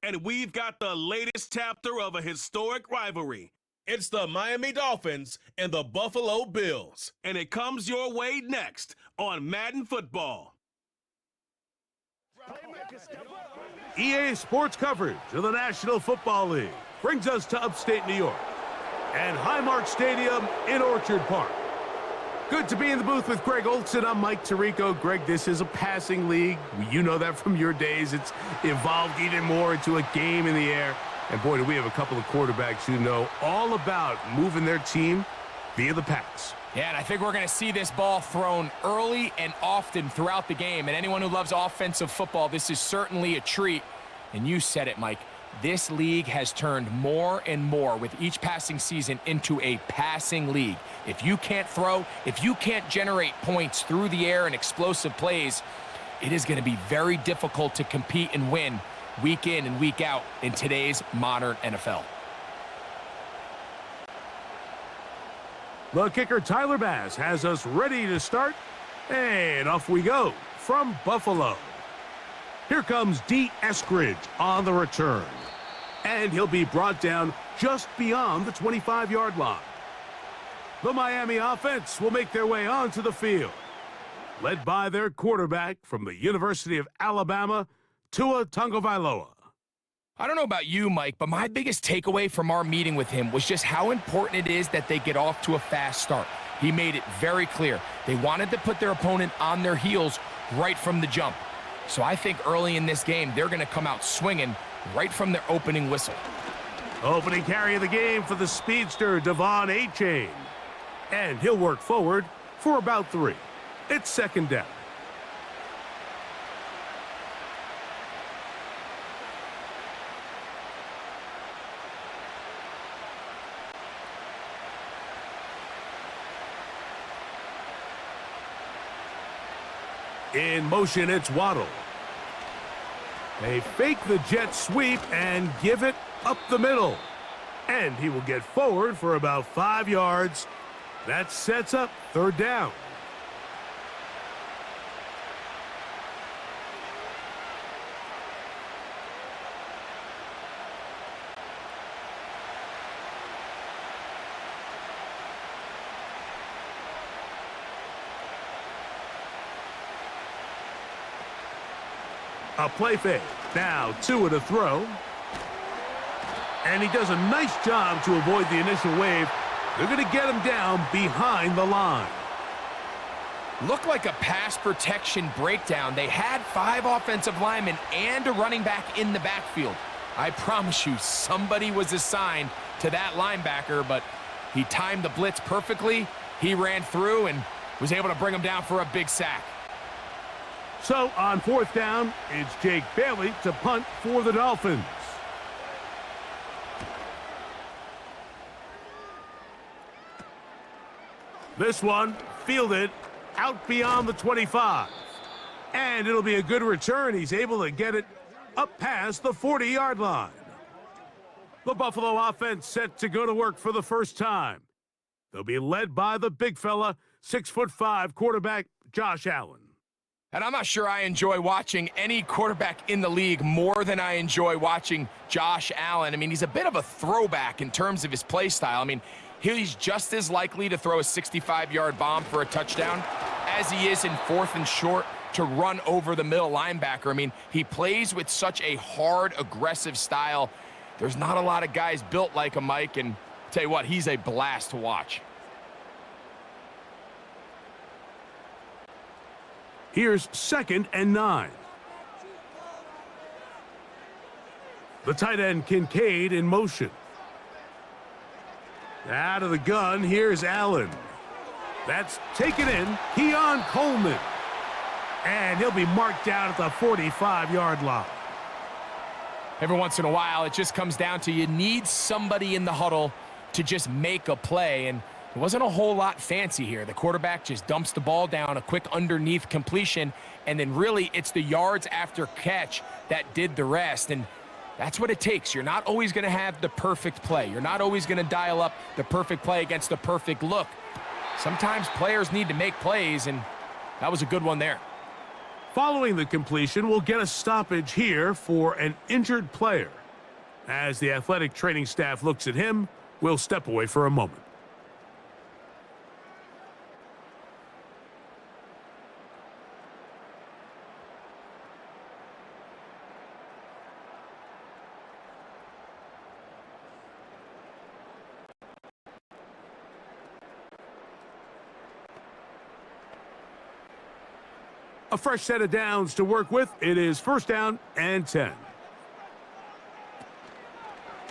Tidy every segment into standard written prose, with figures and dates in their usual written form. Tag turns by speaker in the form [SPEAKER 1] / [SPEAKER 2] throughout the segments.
[SPEAKER 1] and we've got the latest chapter of a historic rivalry. It's the Miami Dolphins and the Buffalo Bills, and it comes your way next on Madden Football.
[SPEAKER 2] EA Sports coverage of the National Football League brings us to upstate New York and Highmark Stadium in Orchard Park. Good to be in the booth with Greg Olson. I'm Mike Tirico. Greg, this is a passing league. You know that from your days. It's evolved even more into a game in the air. And boy, do we have a couple of quarterbacks who know all about moving their team via the pass.
[SPEAKER 3] Yeah, and I think we're going to see this ball thrown early and often throughout the game. And anyone who loves offensive football, this is certainly a treat. And you said it, Mike. This league has turned more and more with each passing season into a passing league. If you can't throw, if you can't generate points through the air and explosive plays, it is going to be very difficult to compete and win week in and week out in today's modern NFL.
[SPEAKER 2] The kicker, Tyler Bass, has us ready to start, and off we go from Buffalo. Here comes D. Eskridge on the return, and he'll be brought down just beyond the 25-yard line. The Miami offense will make their way onto the field, led by their quarterback from the University of Alabama, Tua Tagovailoa.
[SPEAKER 3] I don't know about you, Mike, but my biggest takeaway from our meeting with him was just how important it is that they get off to a fast start. He made it very clear. They wanted to put their opponent on their heels right from the jump. So I think early in this game, they're going to come out swinging right from their opening whistle.
[SPEAKER 2] Opening carry of the game for the speedster, Devon Achane. And he'll work forward for about 3. It's second down. In motion, it's Waddle. They fake the jet sweep and give it up the middle. And he will get forward for about 5 yards. That sets up third down. A play fake. Now Tua to throw. And he does a nice job to avoid the initial wave. They're going to get him down behind the line.
[SPEAKER 3] Looked like a pass protection breakdown. They had 5 offensive linemen and a running back in the backfield. I promise you, somebody was assigned to that linebacker, but he timed the blitz perfectly. He ran through and was able to bring him down for a big sack.
[SPEAKER 2] So on fourth down, it's Jake Bailey to punt for the Dolphins. This one fielded out beyond the 25. And it'll be a good return. He's able to get it up past the 40-yard line. The Buffalo offense set to go to work for the first time. They'll be led by the big fella, 6'5" quarterback Josh Allen.
[SPEAKER 3] And I'm not sure I enjoy watching any quarterback in the league more than I enjoy watching Josh Allen. I mean, he's a bit of a throwback in terms of his play style. I mean, he's just as likely to throw a 65-yard bomb for a touchdown as he is in 4th and short to run over the middle linebacker. I mean, he plays with such a hard, aggressive style. There's not a lot of guys built like him, Mike, and I'll tell you what, he's a blast to watch.
[SPEAKER 2] Here's 2nd and 9. The tight end Kincaid in motion. Out of the gun, here's Allen. That's taken in, Keon Coleman. And he'll be marked down at the 45-yard line.
[SPEAKER 3] Every once in a while, it just comes down to you need somebody in the huddle to just make a play, and it wasn't a whole lot fancy here. The quarterback just dumps the ball down, a quick underneath completion, and then really it's the yards after catch that did the rest. And that's what it takes. You're not always going to have the perfect play. You're not always going to dial up the perfect play against the perfect look. Sometimes players need to make plays, and that was a good one there.
[SPEAKER 2] Following the completion, we'll get a stoppage here for an injured player. As the athletic training staff looks at him, we'll step away for a moment. A fresh set of downs to work with. It is 1st down and 10.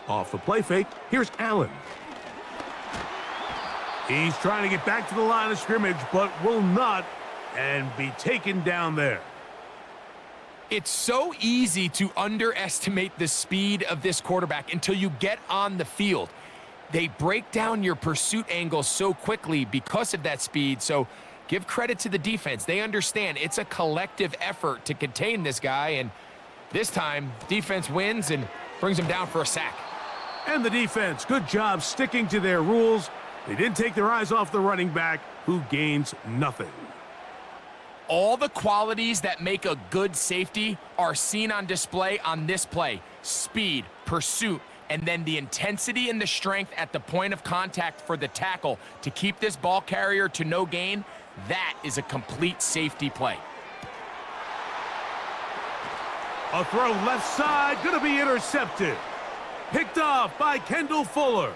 [SPEAKER 2] Off the play fake, here's Allen. He's trying to get back to the line of scrimmage, but will not, and be taken down there.
[SPEAKER 3] It's so easy to underestimate the speed of this quarterback until you get on the field. They break down your pursuit angles so quickly because of that speed, so give credit to the defense. They understand it's a collective effort to contain this guy, and this time, defense wins and brings him down for a sack.
[SPEAKER 2] And the defense, good job sticking to their rules. They didn't take their eyes off the running back, who gains nothing.
[SPEAKER 3] All the qualities that make a good safety are seen on display on this play. Speed, pursuit, and then the intensity and the strength at the point of contact for the tackle to keep this ball carrier to no gain. That is a complete safety play.
[SPEAKER 2] A throw left side, going to be intercepted. Picked off by Kendall Fuller.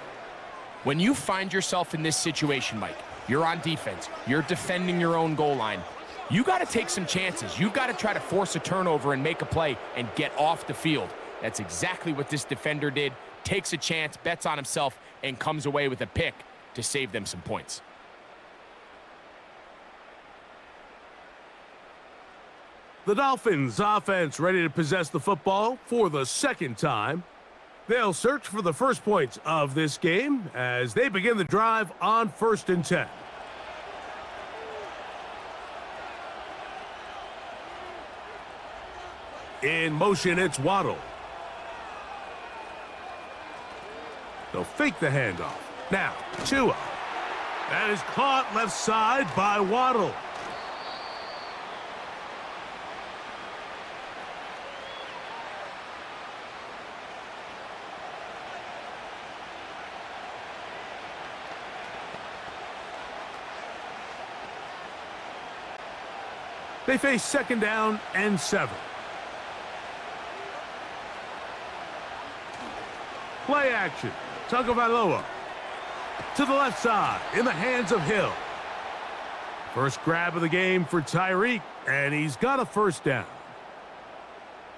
[SPEAKER 3] When you find yourself in this situation, Mike, you're on defense, you're defending your own goal line, you got to take some chances. You've got to try to force a turnover and make a play and get off the field. That's exactly what this defender did. Takes a chance, bets on himself, and comes away with a pick to save them some points.
[SPEAKER 2] The Dolphins offense ready to possess the football for the 2nd time. They'll search for the first points of this game as they begin the drive on 1st and 10. In motion, it's Waddle. They'll fake the handoff. Now, Tua. That is caught left side by Waddle. They face 2nd down and 7. Play action. Tagovailoa to the left side in the hands of Hill. First grab of the game for Tyreek, and he's got a 1st down.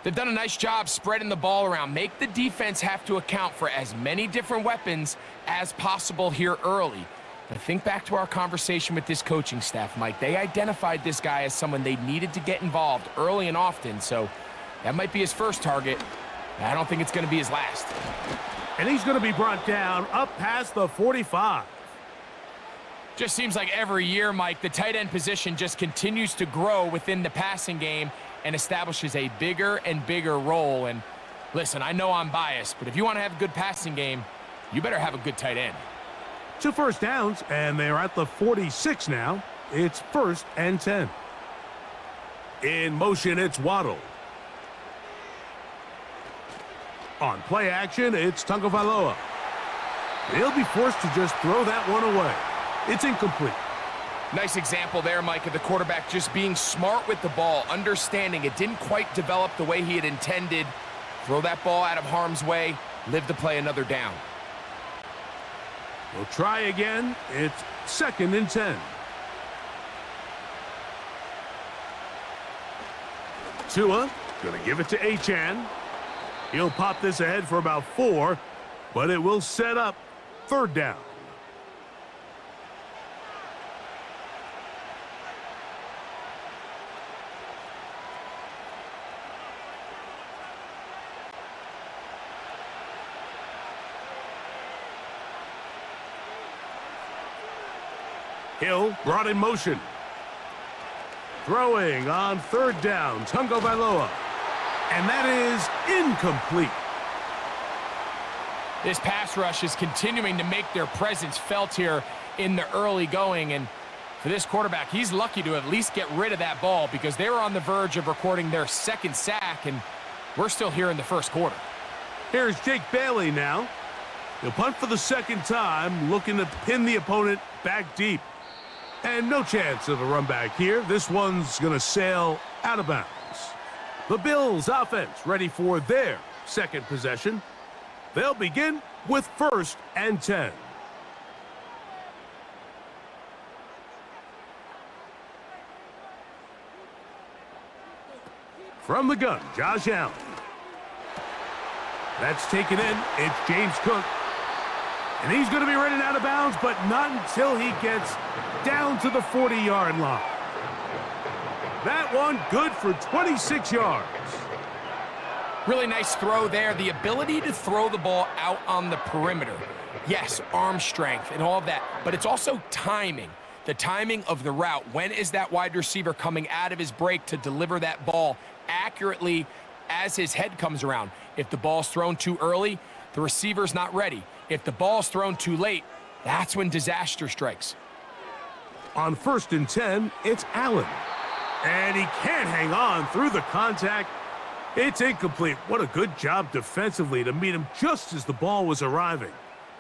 [SPEAKER 3] They've done a nice job spreading the ball around. Make the defense have to account for as many different weapons as possible here early. But think back to our conversation with this coaching staff, Mike. They identified this guy as someone they needed to get involved early and often, so that might be his first target. I don't think it's going to be his last.
[SPEAKER 2] And he's going to be brought down up past the 45.
[SPEAKER 3] Just seems like every year, Mike, the tight end position just continues to grow within the passing game and establishes a bigger and bigger role. And listen, I know I'm biased, but if you want to have a good passing game, you better have a good tight end.
[SPEAKER 2] 2 first downs, and they're at the 46 now. It's 1st and 10. In motion, it's Waddle. On play action, it's Tagovailoa. He'll be forced to just throw that one away. It's incomplete.
[SPEAKER 3] Nice example there, Mike, of the quarterback just being smart with the ball, understanding it didn't quite develop the way he had intended. Throw that ball out of harm's way, live to play another down.
[SPEAKER 2] We'll try again. It's 2nd and 10. Tua gonna give it to Achane. He'll pop this ahead for about 4, but it will set up 3rd down. Hill brought in motion. Throwing on 3rd down, Tagovailoa. And that is incomplete.
[SPEAKER 3] This pass rush is continuing to make their presence felt here in the early going, and For this quarterback, he's lucky to at least get rid of that ball because they were on the verge of recording their second sack, and we're still here in the first quarter.
[SPEAKER 2] Here's Jake Bailey now. He'll punt for the second time, looking to pin the opponent back deep. And no chance of a run back here. This one's going to sail out of bounds. The Bills offense ready for their second possession. They'll begin with 1st and 10. From the gun, Josh Allen. That's taken in. It's James Cook. And he's going to be running out of bounds, but not until he gets down to the 40-yard line. That one good for 26 yards.
[SPEAKER 3] Really nice throw there. The ability to throw the ball out on the perimeter. Yes, arm strength and all of that, but it's also timing. The timing of the route. When is that wide receiver coming out of his break to deliver that ball accurately as his head comes around? If the ball's thrown too early, the receiver's not ready. If the ball's thrown too late, that's when disaster strikes.
[SPEAKER 2] On 1st and 10, it's Allen. And he can't hang on through the contact. It's incomplete. What a good job defensively to meet him just as the ball was arriving.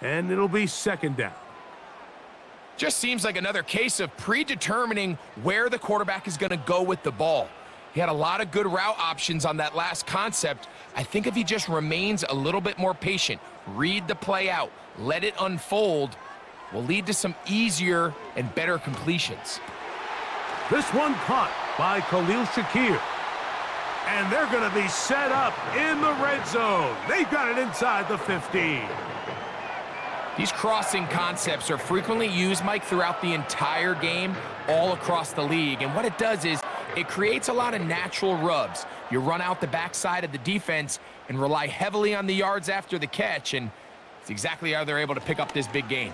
[SPEAKER 2] And it'll be 2nd down.
[SPEAKER 3] Just seems like another case of predetermining where the quarterback is going to go with the ball. He had a lot of good route options on that last concept. I think if he just remains a little bit more patient, read the play out, let it unfold, will lead to some easier and better completions.
[SPEAKER 2] This one caught by Khalil Shakir. And they're going to be set up in the red zone. They've got it inside the 15.
[SPEAKER 3] These crossing concepts are frequently used, Mike, throughout the entire game, all across the league. And what it does is it creates a lot of natural rubs. You run out the backside of the defense and rely heavily on the yards after the catch, and it's exactly how they're able to pick up this big gain.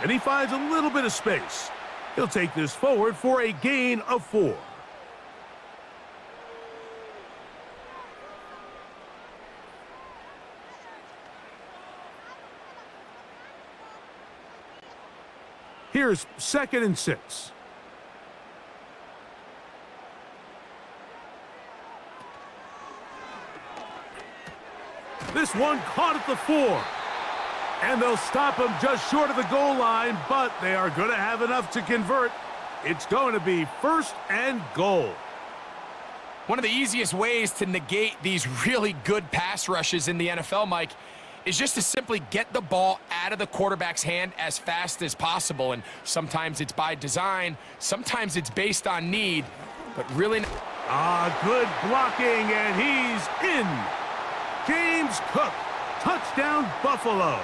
[SPEAKER 2] And he finds a little bit of space. He'll take this forward for a gain of 4. Here's 2nd and 6. This one caught at the 4. And they'll stop him just short of the goal line, but they are going to have enough to convert. It's going to be 1st and goal.
[SPEAKER 3] One of the easiest ways to negate these really good pass rushes in the NFL, Mike, is just to simply get the ball out of the quarterback's hand as fast as possible. And sometimes it's by design, sometimes it's based on need, but really...
[SPEAKER 2] Good blocking, and he's in. James Cook, touchdown Buffalo.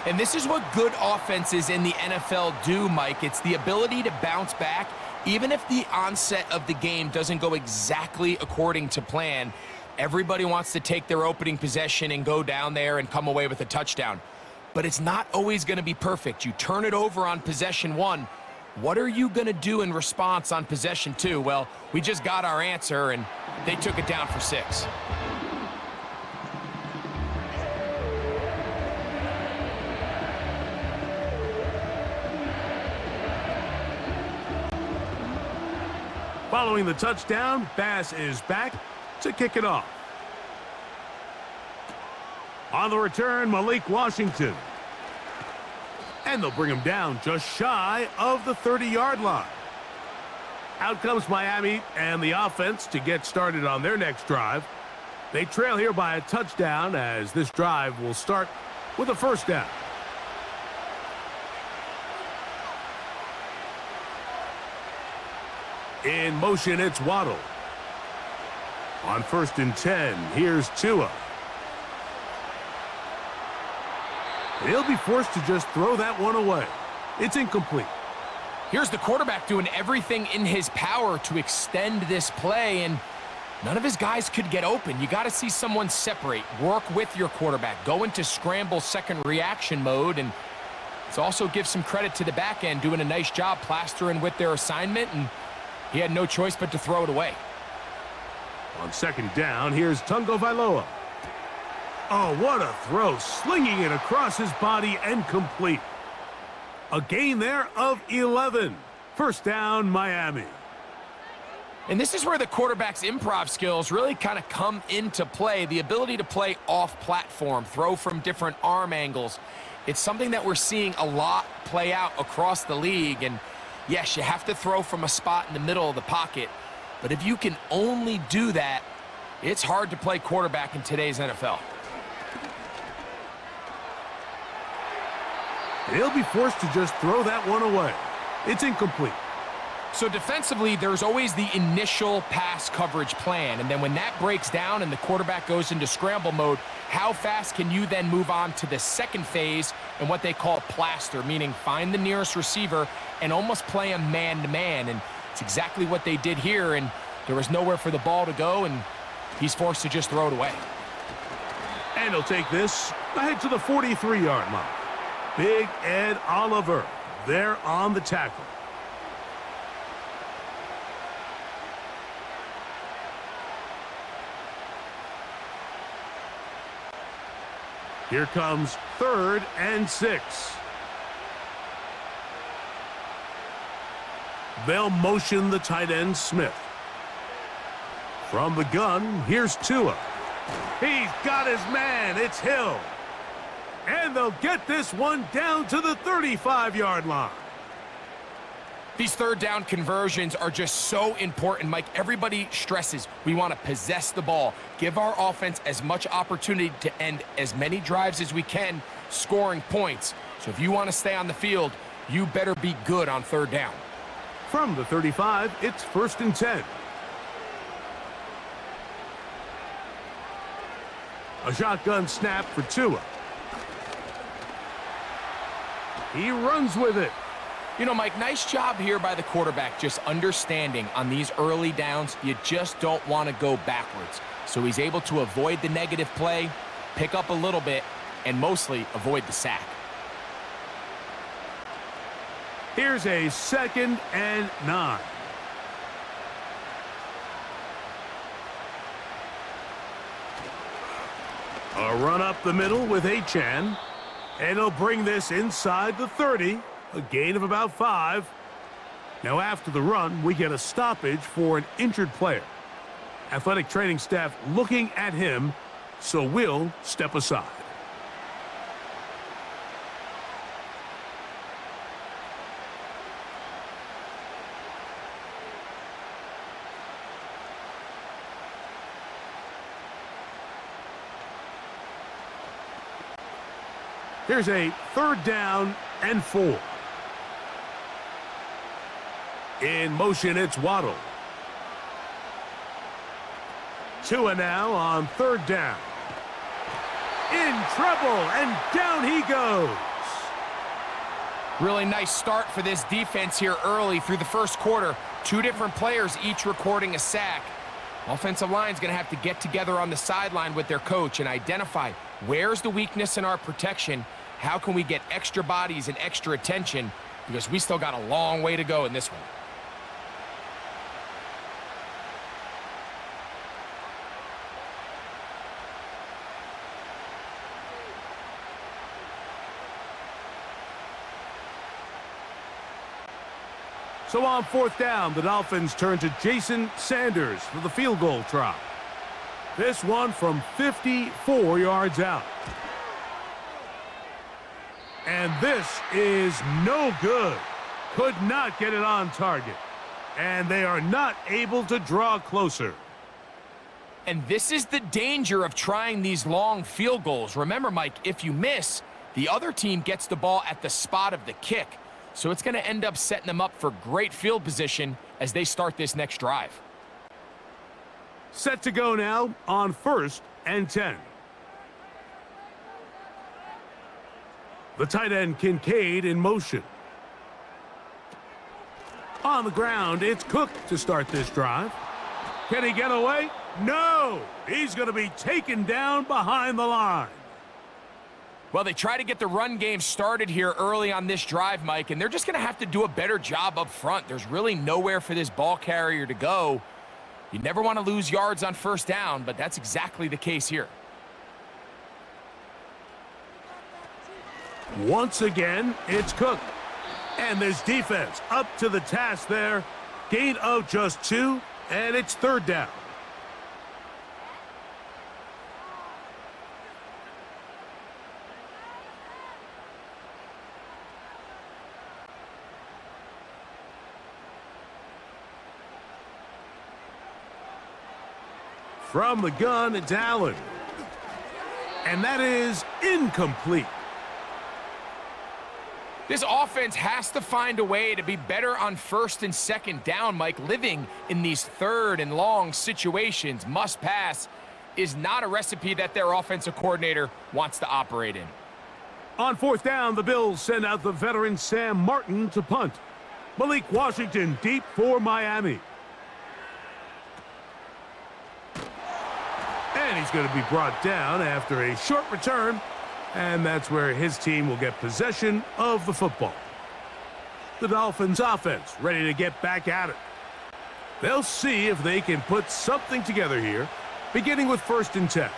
[SPEAKER 3] And this is what good offenses in the NFL do, Mike. It's the ability to bounce back, even if the onset of the game doesn't go exactly according to plan. Everybody wants to take their opening possession and go down there and come away with a touchdown. But it's not always going to be perfect. You turn it over on possession 1. What are you going to do in response on possession 2? Well, we just got our answer, and they took it down for 6.
[SPEAKER 2] Following the touchdown, Bass is back to kick it off. On the return, Malik Washington. And they'll bring him down just shy of the 30-yard line. Out comes Miami and the offense to get started on their next drive. They trail here by a touchdown as this drive will start with a 1st down. In motion, it's Waddle. On 1st and 10, here's Tua. He'll be forced to just throw that one away. It's incomplete.
[SPEAKER 3] Here's the quarterback doing everything in his power to extend this play, and none of his guys could get open. You got to see someone separate, work with your quarterback, go into scramble second reaction mode, and let's also give some credit to the back end doing a nice job plastering with their assignment, and he had no choice but to throw it away.
[SPEAKER 2] On 2nd down, here's Tungo Vailoa. Oh, what a throw, slinging it across his body and complete. A gain there of 11. First down, Miami.
[SPEAKER 3] And this is where the quarterback's improv skills really kind of come into play. The ability to play off platform, throw from different arm angles. It's something that we're seeing a lot play out across the league. And yes, you have to throw from a spot in the middle of the pocket. But if you can only do that, it's hard to play quarterback in today's NFL.
[SPEAKER 2] He'll be forced to just throw that one away. It's incomplete.
[SPEAKER 3] So defensively, there's always the initial pass coverage plan. And then when that breaks down and the quarterback goes into scramble mode, how fast can you then move on to the second phase and what they call plaster, meaning find the nearest receiver and almost play a man-to-man. And it's exactly what they did here. And there was nowhere for the ball to go, and he's forced to just throw it away.
[SPEAKER 2] And he'll take this ahead to the 43-yard line. Big Ed Oliver there on the tackle. Here comes 3rd and 6. They'll motion the tight end Smith. From the gun, here's Tua. He's got his man. It's Hill. And they'll get this one down to the 35-yard line.
[SPEAKER 3] These third down conversions are just so important, Mike. Everybody stresses we want to possess the ball, give our offense as much opportunity to end as many drives as we can, scoring points. So if you want to stay on the field, you better be good on third down.
[SPEAKER 2] From the 35, it's 1st and 10. A shotgun snap for Tua. He runs with it.
[SPEAKER 3] You know, Mike, nice job here by the quarterback, just understanding on these early downs, you just don't want to go backwards. So he's able to avoid the negative play, pick up a little bit, and mostly avoid the sack.
[SPEAKER 2] Here's a 2nd and 9. A run up the middle with Achane. And he'll bring this inside the 30. A gain of about 5. Now after the run, we get a stoppage for an injured player. Athletic training staff looking at him, so we'll step aside. Here's a 3rd down and 4. In motion, it's Waddle. Tua now on 3rd down. In trouble, and down he goes.
[SPEAKER 3] Really nice start for this defense here early through the first quarter. 2 different players each recording a sack. Offensive line's going to have to get together on the sideline with their coach and identify where's the weakness in our protection. How can we get extra bodies and extra attention? Because we still got a long way to go in this one.
[SPEAKER 2] So on 4th down, the Dolphins turn to Jason Sanders for the field goal try. This one from 54 yards out. And this is no good. Could not get it on target. And they are not able to draw closer.
[SPEAKER 3] And this is the danger of trying these long field goals. Remember, Mike, if you miss, the other team gets the ball at the spot of the kick. So it's going to end up setting them up for great field position as they start this next drive.
[SPEAKER 2] Set to go now on 1st and 10. The tight end Kincaid in motion. On the ground, it's Cook to start this drive. Can he get away? No! He's going to be taken down behind the line.
[SPEAKER 3] Well, they try to get the run game started here early on this drive, Mike, and they're just going to have to do a better job up front. There's really nowhere for this ball carrier to go. You never want to lose yards on 1st down, but that's exactly the case here.
[SPEAKER 2] Once again, it's Cook. And this defense up to the task there. Gain of just 2, and it's 3rd down. From the gun, it's Allen. And that is incomplete.
[SPEAKER 3] This offense has to find a way to be better on 1st and 2nd down, Mike. Living in these 3rd and long situations, must pass, is not a recipe that their offensive coordinator wants to operate in.
[SPEAKER 2] On 4th down, the Bills send out the veteran Sam Martin to punt. Malik Washington deep for Miami. And he's going to be brought down after a short return. And that's where his team will get possession of the football. The Dolphins offense ready to get back at it. They'll see if they can put something together here, beginning with 1st and 10.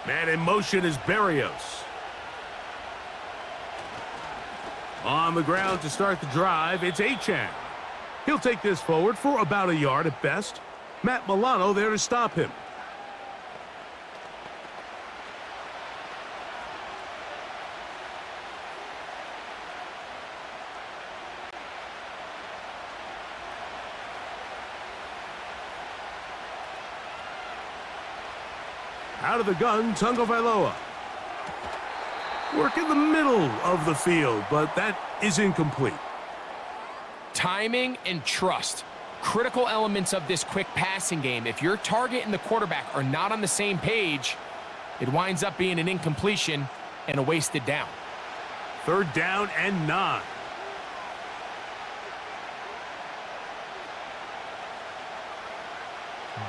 [SPEAKER 2] Man in motion is Berrios. On the ground to start the drive, it's Achane. He'll take this forward for about a yard at best. Matt Milano there to stop him. Out of the gun, Tagovailoa. Work in the middle of the field, but that is incomplete.
[SPEAKER 3] Timing and trust, critical elements of this quick passing game. If your target and the quarterback are not on the same page, it winds up being an incompletion and a wasted down.
[SPEAKER 2] 3rd down and 9.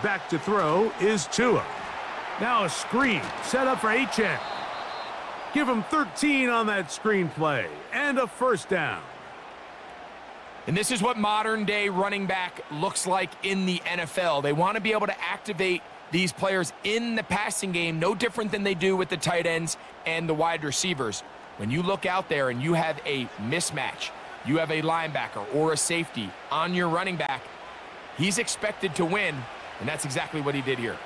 [SPEAKER 2] Back to throw is Tua. Now a screen set up for Achane. Give him 13 on that screen play and a 1st down.
[SPEAKER 3] And this is what modern-day running back looks like in the NFL. They want to be able to activate these players in the passing game, no different than they do with the tight ends and the wide receivers. When you look out there and you have a mismatch, you have a linebacker or a safety on your running back, he's expected to win, and that's exactly what he did here.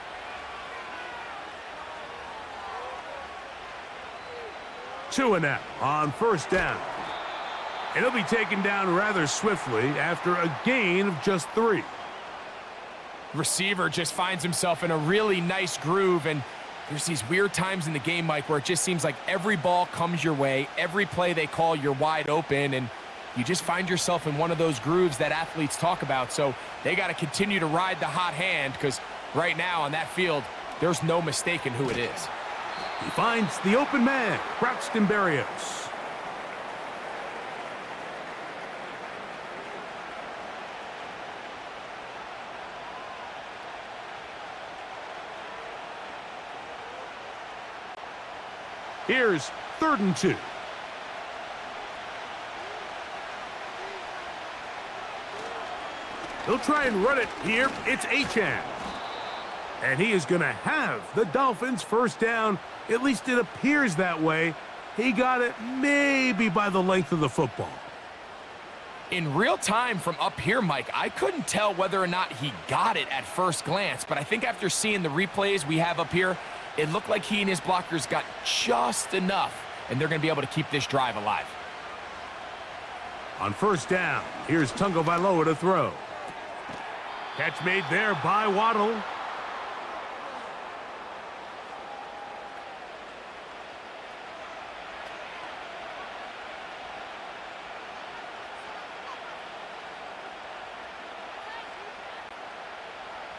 [SPEAKER 2] Tua now on 1st down. And he'll be taken down rather swiftly after a gain of just 3.
[SPEAKER 3] Receiver just finds himself in a really nice groove, and there's these weird times in the game, Mike, where it just seems like every ball comes your way, every play they call, you're wide open, and you just find yourself in one of those grooves that athletes talk about. So they got to continue to ride the hot hand, because right now on that field, there's no mistaking who it is.
[SPEAKER 2] He finds the open man, Braxton Berrios. Here's 3rd and 2. He'll try and run it here. It's Achane. And he is going to have the Dolphins' 1st down. At least it appears that way. He got it maybe by the length of the football.
[SPEAKER 3] In real time from up here, Mike, I couldn't tell whether or not he got it at first glance, but I think after seeing the replays we have up here, it looked like he and his blockers got just enough, and they're going to be able to keep this drive alive.
[SPEAKER 2] On 1st down, here's Tagovailoa to throw. Catch made there by Waddle.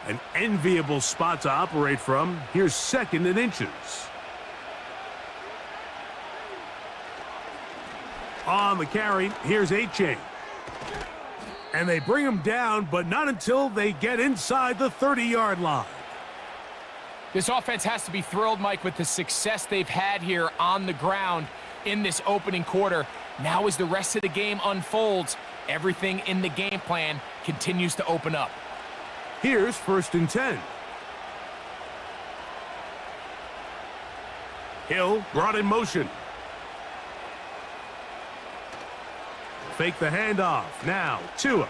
[SPEAKER 2] An enviable spot to operate from. Here's 2nd and inches. On the carry, here's Achane. And they bring him down, but not until they get inside the 30-yard line.
[SPEAKER 3] This offense has to be thrilled, Mike, with the success they've had here on the ground in this opening quarter. Now as the rest of the game unfolds, everything in the game plan continues to open up.
[SPEAKER 2] Here's 1st and 10. Hill brought in motion. fake the handoff. Now, Tua.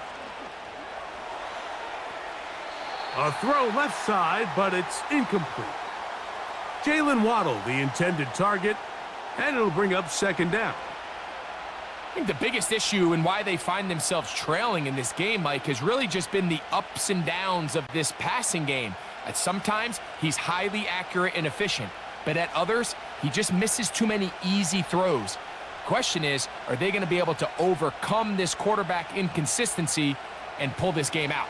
[SPEAKER 2] A throw left side, but it's incomplete. Jalen Waddle, the intended target, and it'll bring up second down.
[SPEAKER 3] I think the biggest issue and why they find themselves trailing in this game, Mike, has really just been the ups and downs of this passing game. At sometimes, he's highly accurate and efficient, but at others, he just misses too many easy throws. Question is, are they going to be able to overcome this quarterback inconsistency and pull this game out?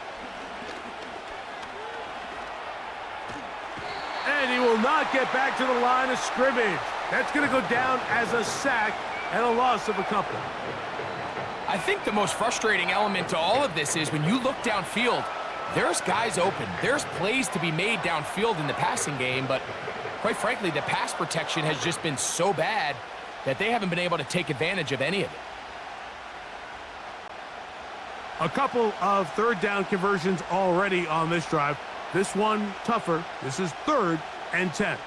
[SPEAKER 2] And he will not get back to the line of scrimmage. That's going to go down as a sack and a loss of a couple.
[SPEAKER 3] I think the most frustrating element to all of this is when you look downfield, there's guys open. There's plays to be made downfield in the passing game, but quite frankly, the pass protection has just been so bad that they haven't been able to take advantage of any of it.
[SPEAKER 2] A couple of third down conversions already on this drive. This one tougher. This is 3rd and 10.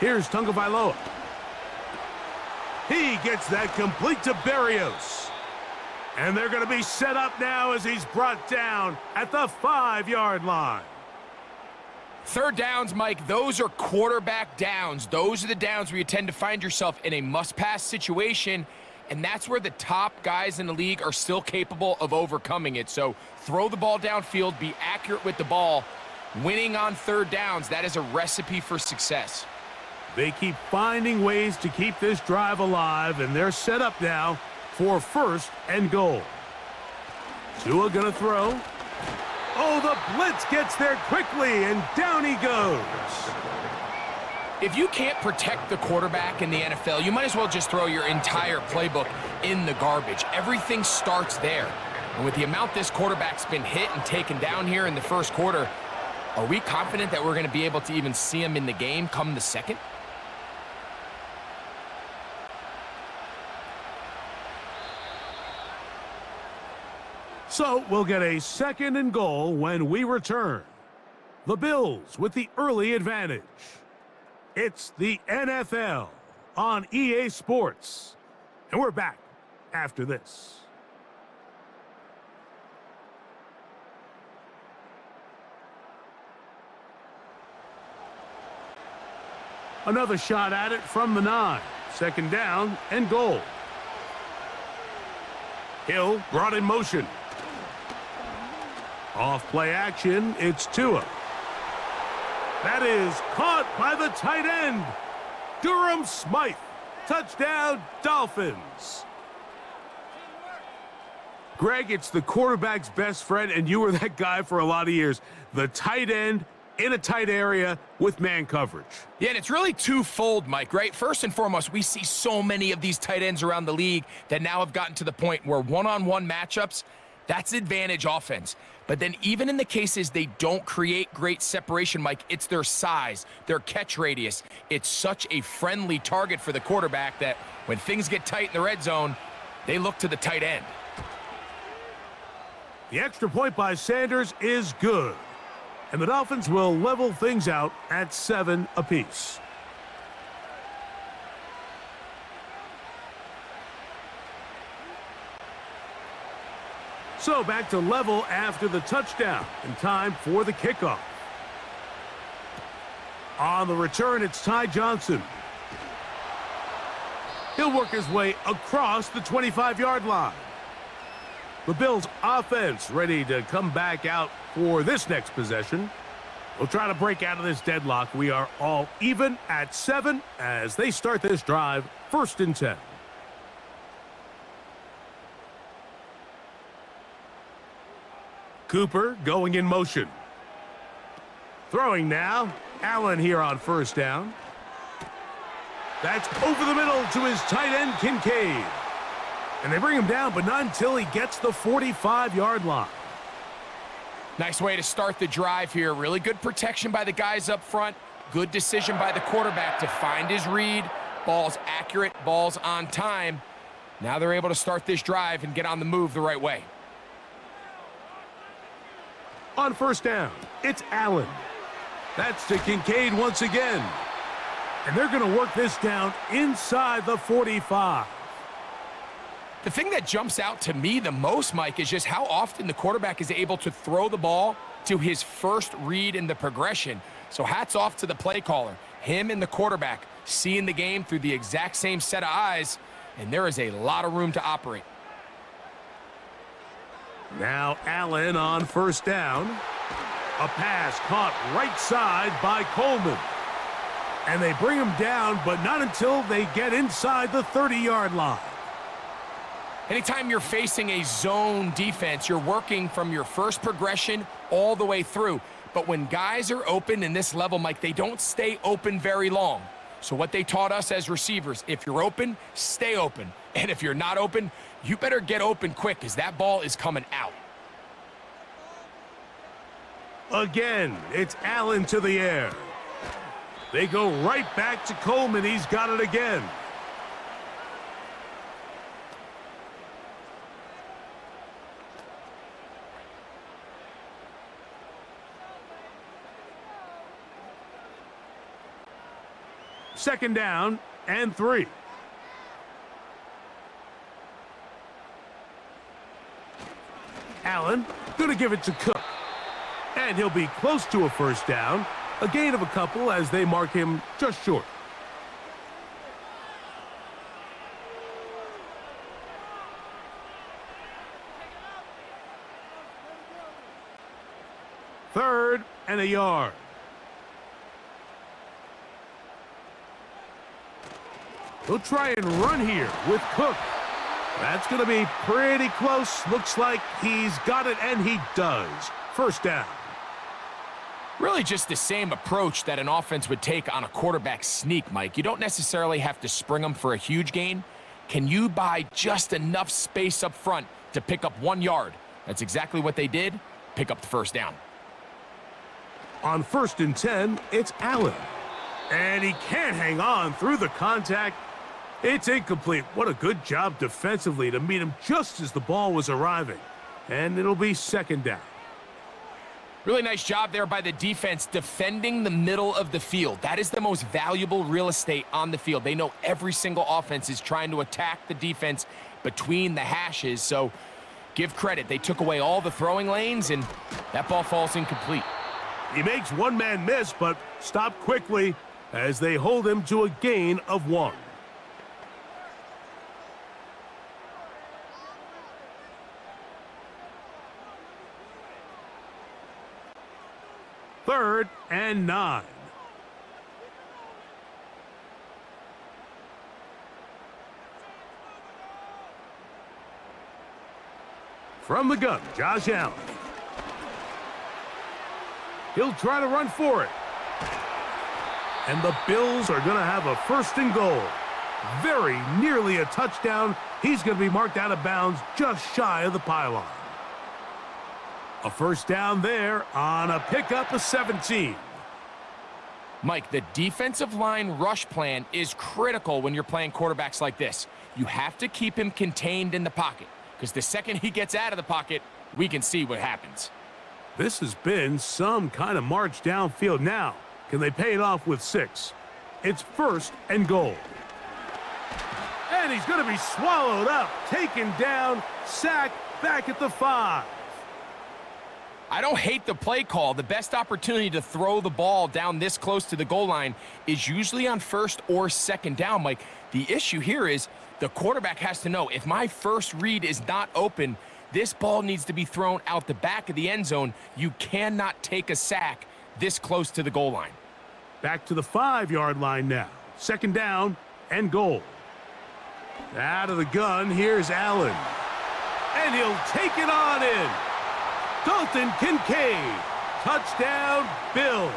[SPEAKER 2] Here's Tagovailoa. He gets that complete to Berrios. And they're going to be set up now as he's brought down at the 5-yard line.
[SPEAKER 3] Third downs, Mike, those are quarterback downs. Those are the downs where you tend to find yourself in a must-pass situation, and that's where the top guys in the league are still capable of overcoming it. So throw the ball downfield, be accurate with the ball. Winning on third downs, that is a recipe for success.
[SPEAKER 2] They keep finding ways to keep this drive alive, and they're set up now for 1st and goal. Tua gonna throw. Oh, the blitz gets there quickly, and down he goes.
[SPEAKER 3] If you can't protect the quarterback in the NFL, you might as well just throw your entire playbook in the garbage. Everything starts there. And with the amount this quarterback's been hit and taken down here in the first quarter, are we confident that we're going to be able to even see him in the game come the second?
[SPEAKER 2] So we'll get a 2nd and goal when we return. The Bills with the early advantage. It's the NFL on EA Sports. And we're back after this. Another shot at it from the 9. 2nd down and goal. Hill brought in motion. Off play action, it's Tua. That is caught by the tight end. Durham Smythe. Touchdown, Dolphins. Greg, it's the quarterback's best friend, and you were that guy for a lot of years. The tight end in a tight area with man coverage.
[SPEAKER 3] Yeah, and it's really twofold, Mike, right? First and foremost, we see so many of these tight ends around the league that now have gotten to the point where one-on-one matchups, that's advantage offense. But then even in the cases they don't create great separation, Mike, it's their size, their catch radius. It's such a friendly target for the quarterback that when things get tight in the red zone, they look to the tight end.
[SPEAKER 2] The extra point by Sanders is good. And the Dolphins will level things out at 7 apiece. So back to level after the touchdown, and time for the kickoff. On the return, it's Ty Johnson. He'll work his way across the 25-yard line. The Bills' offense ready to come back out for this next possession. We'll try to break out of this deadlock. We are all even at 7 as they start this drive, 1st and 10. Cooper going in motion. Throwing now. Allen here on 1st down. That's over the middle to his tight end, Kincaid. And they bring him down, but not until he gets the 45-yard line.
[SPEAKER 3] Nice way to start the drive here. Really good protection by the guys up front. Good decision by the quarterback to find his read. Ball's accurate, ball's on time. Now they're able to start this drive and get on the move the right way.
[SPEAKER 2] On 1st down, it's Allen. That's to Kincaid once again. And they're going to work this down inside the 45.
[SPEAKER 3] The thing that jumps out to me the most, Mike, is just how often the quarterback is able to throw the ball to his first read in the progression. So hats off to the play caller. Him and the quarterback seeing the game through the exact same set of eyes, and there is a lot of room to operate.
[SPEAKER 2] Now Allen on first down. A pass caught right side by Coleman. And they bring him down, but not until they get inside the 30-yard line.
[SPEAKER 3] Anytime you're facing a zone defense, you're working from your first progression all the way through. But when guys are open in this level, Mike, they don't stay open very long. So what they taught us as receivers, if you're open, stay open. And if you're not open, you better get open quick because that ball is coming out.
[SPEAKER 2] Again, it's Allen to the air. They go right back to Coleman. He's got it again. Second down and 3. Allen going to give it to Cook. And he'll be close to a first down. A gain of a couple as they mark him just short. Third and a yard. He'll try and run here with Cook. That's going to be pretty close. Looks like he's got it, and he does. First down.
[SPEAKER 3] Really just the same approach that an offense would take on a quarterback sneak, Mike. You don't necessarily have to spring them for a huge gain. Can you buy just enough space up front to pick up 1 yard? That's exactly what they did. Pick up the first down.
[SPEAKER 2] On 1st and 10, it's Allen. And he can't hang on through the contact. It's incomplete. What a good job defensively to meet him just as the ball was arriving. And it'll be second down.
[SPEAKER 3] Really nice job there by the defense defending the middle of the field. That is the most valuable real estate on the field. They know every single offense is trying to attack the defense between the hashes. So give credit. They took away all the throwing lanes, and that ball falls incomplete.
[SPEAKER 2] He makes one man miss, but stopped quickly as they hold him to a gain of 1. Third and 9. From the gun, Josh Allen. He'll try to run for it. And the Bills are going to have a 1st and goal. Very nearly a touchdown. He's going to be marked out of bounds just shy of the pylon. A first down there on a pickup of 17.
[SPEAKER 3] Mike, the defensive line rush plan is critical when you're playing quarterbacks like this. You have to keep him contained in the pocket, because the second he gets out of the pocket, we can see what happens.
[SPEAKER 2] This has been some kind of march downfield. Now, can they pay it off with 6? It's 1st and goal. And he's going to be swallowed up, taken down, sacked back at the 5.
[SPEAKER 3] I don't hate the play call. The best opportunity to throw the ball down this close to the goal line is usually on 1st or 2nd down, Mike. The issue here is the quarterback has to know, if my first read is not open, this ball needs to be thrown out the back of the end zone. You cannot take a sack this close to the goal line.
[SPEAKER 2] Back to the 5-yard line now. 2nd down and goal. Out of the gun, here's Allen. And he'll take it on in. Dalton Kincaid. Touchdown, Bills.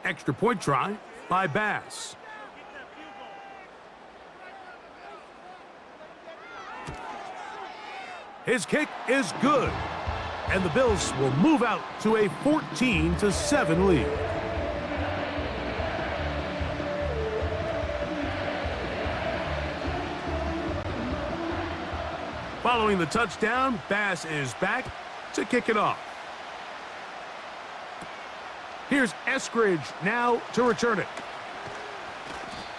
[SPEAKER 2] Extra point try by Bass. His kick is good, and the Bills will move out to a 14-7 lead. Following the touchdown, Bass is back to kick it off. Here's Eskridge now to return it.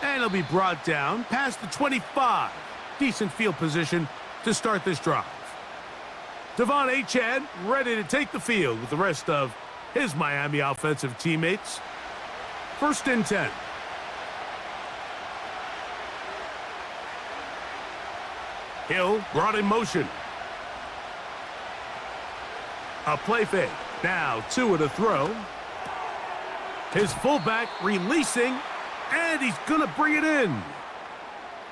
[SPEAKER 2] And it'll be brought down past the 25. Decent field position to start this drive. Devon Achane ready to take the field with the rest of his Miami offensive teammates. 1st and 10. Hill brought in motion. A play fake. Now Tua to throw. His fullback releasing, and he's going to bring it in.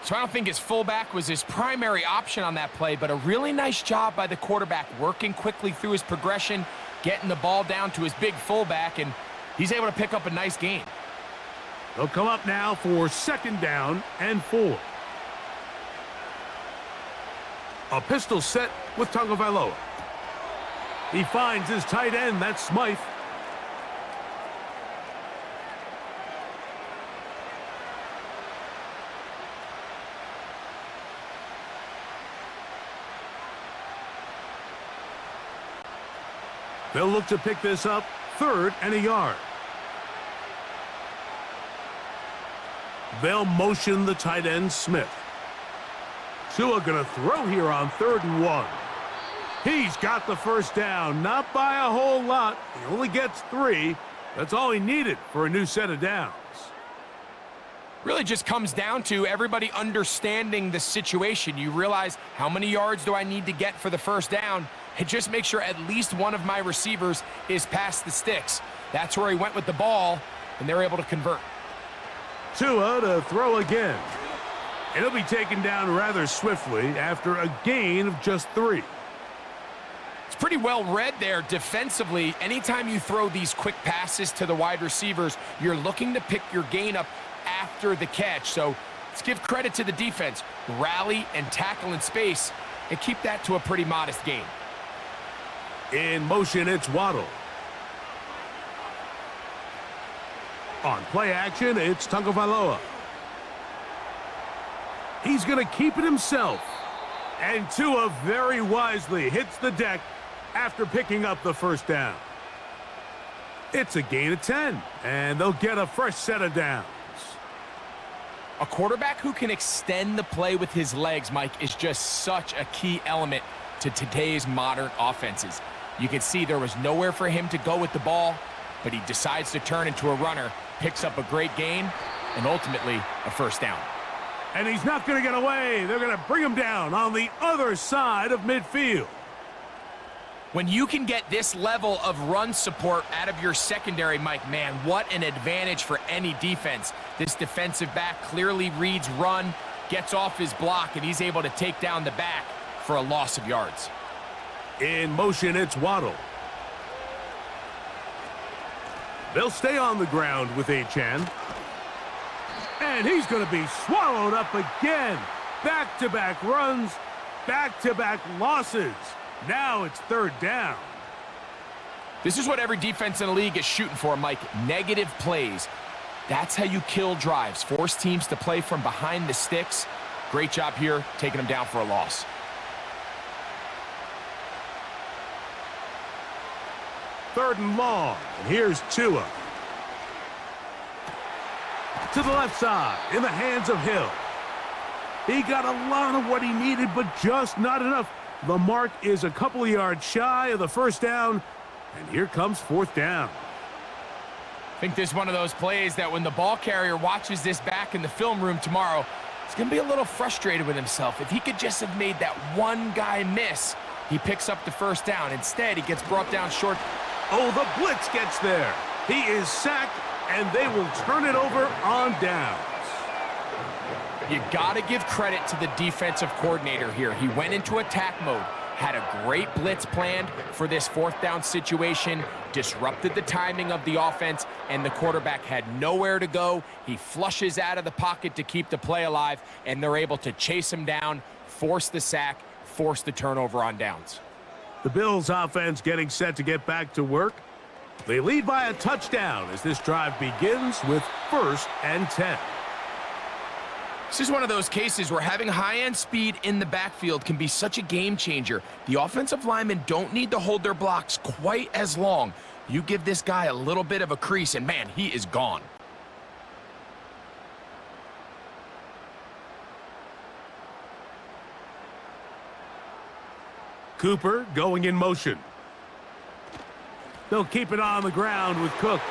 [SPEAKER 3] So I don't think his fullback was his primary option on that play, but a really nice job by the quarterback working quickly through his progression, getting the ball down to his big fullback, and he's able to pick up a nice gain.
[SPEAKER 2] They'll come up now for 2nd down and 4. A pistol set with Tagovailoa. He finds his tight end, that's Smythe. They'll look to pick this up, 3rd and a yard. They'll motion the tight end, Smith. Tua gonna throw here on 3rd and 1. He's got the 1st down, not by a whole lot. He only gets 3. That's all he needed for a new set of downs.
[SPEAKER 3] Really just comes down to everybody understanding the situation. You realize, how many yards do I need to get for the 1st down? And just make sure at least one of my receivers is past the sticks. That's where he went with the ball, and they're able to convert.
[SPEAKER 2] Tua to throw again. It'll be taken down rather swiftly after a gain of just 3.
[SPEAKER 3] It's pretty well read there defensively. Anytime you throw these quick passes to the wide receivers, you're looking to pick your gain up after the catch. So let's give credit to the defense. Rally and tackle in space and keep that to a pretty modest gain.
[SPEAKER 2] In motion, it's Waddle. On play action, it's Tagovailoa. He's going to keep it himself. And Tua very wisely hits the deck after picking up the 1st down. It's a gain of 10, and they'll get a fresh set of downs.
[SPEAKER 3] A quarterback who can extend the play with his legs, Mike, is just such a key element to today's modern offenses. You can see there was nowhere for him to go with the ball, but he decides to turn into a runner, picks up a great gain, and ultimately a 1st down.
[SPEAKER 2] And he's not going to get away. They're going to bring him down on the other side of midfield.
[SPEAKER 3] When you can get this level of run support out of your secondary, Mike, man, what an advantage for any defense. This defensive back clearly reads run, gets off his block, and he's able to take down the back for a loss of yards.
[SPEAKER 2] In motion, it's Waddle. They'll stay on the ground with Achane. And he's going to be swallowed up again. Back-to-back runs, back-to-back losses. Now it's 3rd down.
[SPEAKER 3] This is what every defense in the league is shooting for, Mike. Negative plays. That's how you kill drives. Force teams to play from behind the sticks. Great job here, taking them down for a loss.
[SPEAKER 2] Third and long. And here's Tua. To the left side, in the hands of Hill. He got a lot of what he needed, but just not enough. The mark is a couple of yards shy of the 1st down, and here comes 4th down.
[SPEAKER 3] I think this is one of those plays that when the ball carrier watches this back in the film room tomorrow, he's going to be a little frustrated with himself. If he could just have made that one guy miss, he picks up the 1st down. Instead, he gets brought down short.
[SPEAKER 2] Oh, the blitz gets there. He is sacked, and they will turn it over on downs.
[SPEAKER 3] You got to give credit to the defensive coordinator here. He went into attack mode, had a great blitz planned for this 4th down situation, disrupted the timing of the offense, and the quarterback had nowhere to go. He flushes out of the pocket to keep the play alive, and they're able to chase him down, force the sack, force the turnover on downs.
[SPEAKER 2] The Bills offense getting set to get back to work. They lead by a touchdown as this drive begins with 1st and 10.
[SPEAKER 3] This is one of those cases where having high-end speed in the backfield can be such a game changer. The offensive linemen don't need to hold their blocks quite as long. You give this guy a little bit of a crease, and man, he is gone.
[SPEAKER 2] Cooper going in motion. They'll keep it on the ground with Cook.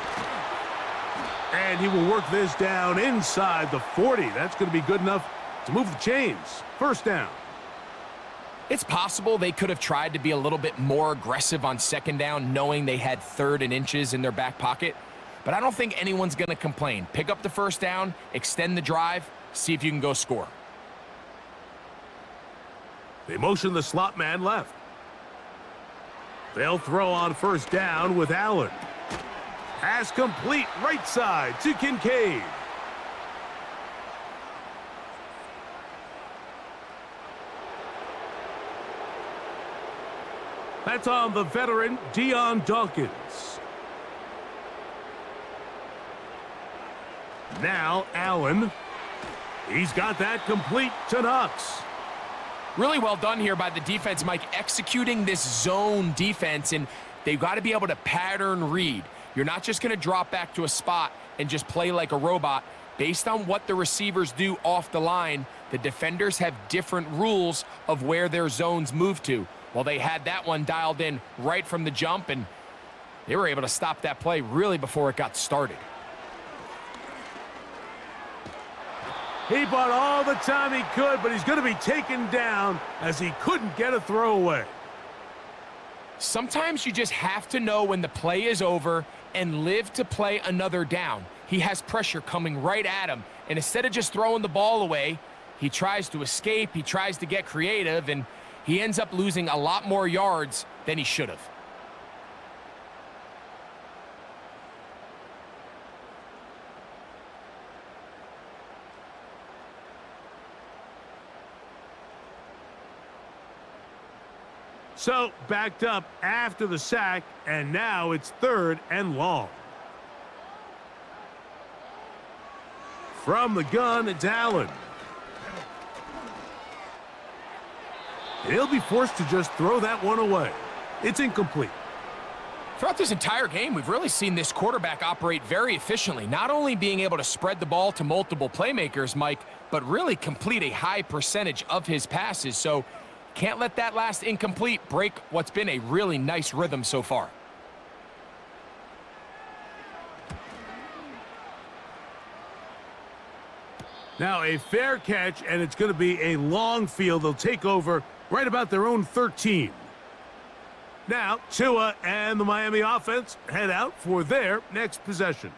[SPEAKER 2] And he will work this down inside the 40. That's going to be good enough to move the chains. 1st down.
[SPEAKER 3] It's possible they could have tried to be a little bit more aggressive on 2nd down, knowing they had 3rd and inches in their back pocket. But I don't think anyone's going to complain. Pick up the 1st down, extend the drive, see if you can go score.
[SPEAKER 2] They motion the slot man left. They'll throw on 1st down with Allen. Pass complete right side to Kincaid. That's on the veteran Dion Dawkins. Now Allen. He's got that complete to Knox.
[SPEAKER 3] Really well done here by the defense, Mike, executing this zone defense, and they've got to be able to pattern read. You're not just going to drop back to a spot and just play like a robot. Based on what the receivers do off the line, the defenders have different rules of where their zones move to. Well, they had that one dialed in right from the jump, and they were able to stop that play really before it got started.
[SPEAKER 2] He bought all the time he could, but he's going to be taken down as he couldn't get a throwaway.
[SPEAKER 3] Sometimes you just have to know when the play is over and live to play another down. He has pressure coming right at him, and instead of just throwing the ball away, he tries to escape, he tries to get creative, and he ends up losing a lot more yards than he should have.
[SPEAKER 2] So, backed up after the sack, and now it's 3rd and long. From the gun, it's Allen. He'll be forced to just throw that one away. It's incomplete.
[SPEAKER 3] Throughout this entire game, we've really seen this quarterback operate very efficiently, not only being able to spread the ball to multiple playmakers, Mike, but really complete a high percentage of his passes. So, can't let that last incomplete break what's been a really nice rhythm so far.
[SPEAKER 2] Now a fair catch, and it's going to be a long field. They'll take over right about their own 13. Now Tua and the Miami offense head out for their next possession.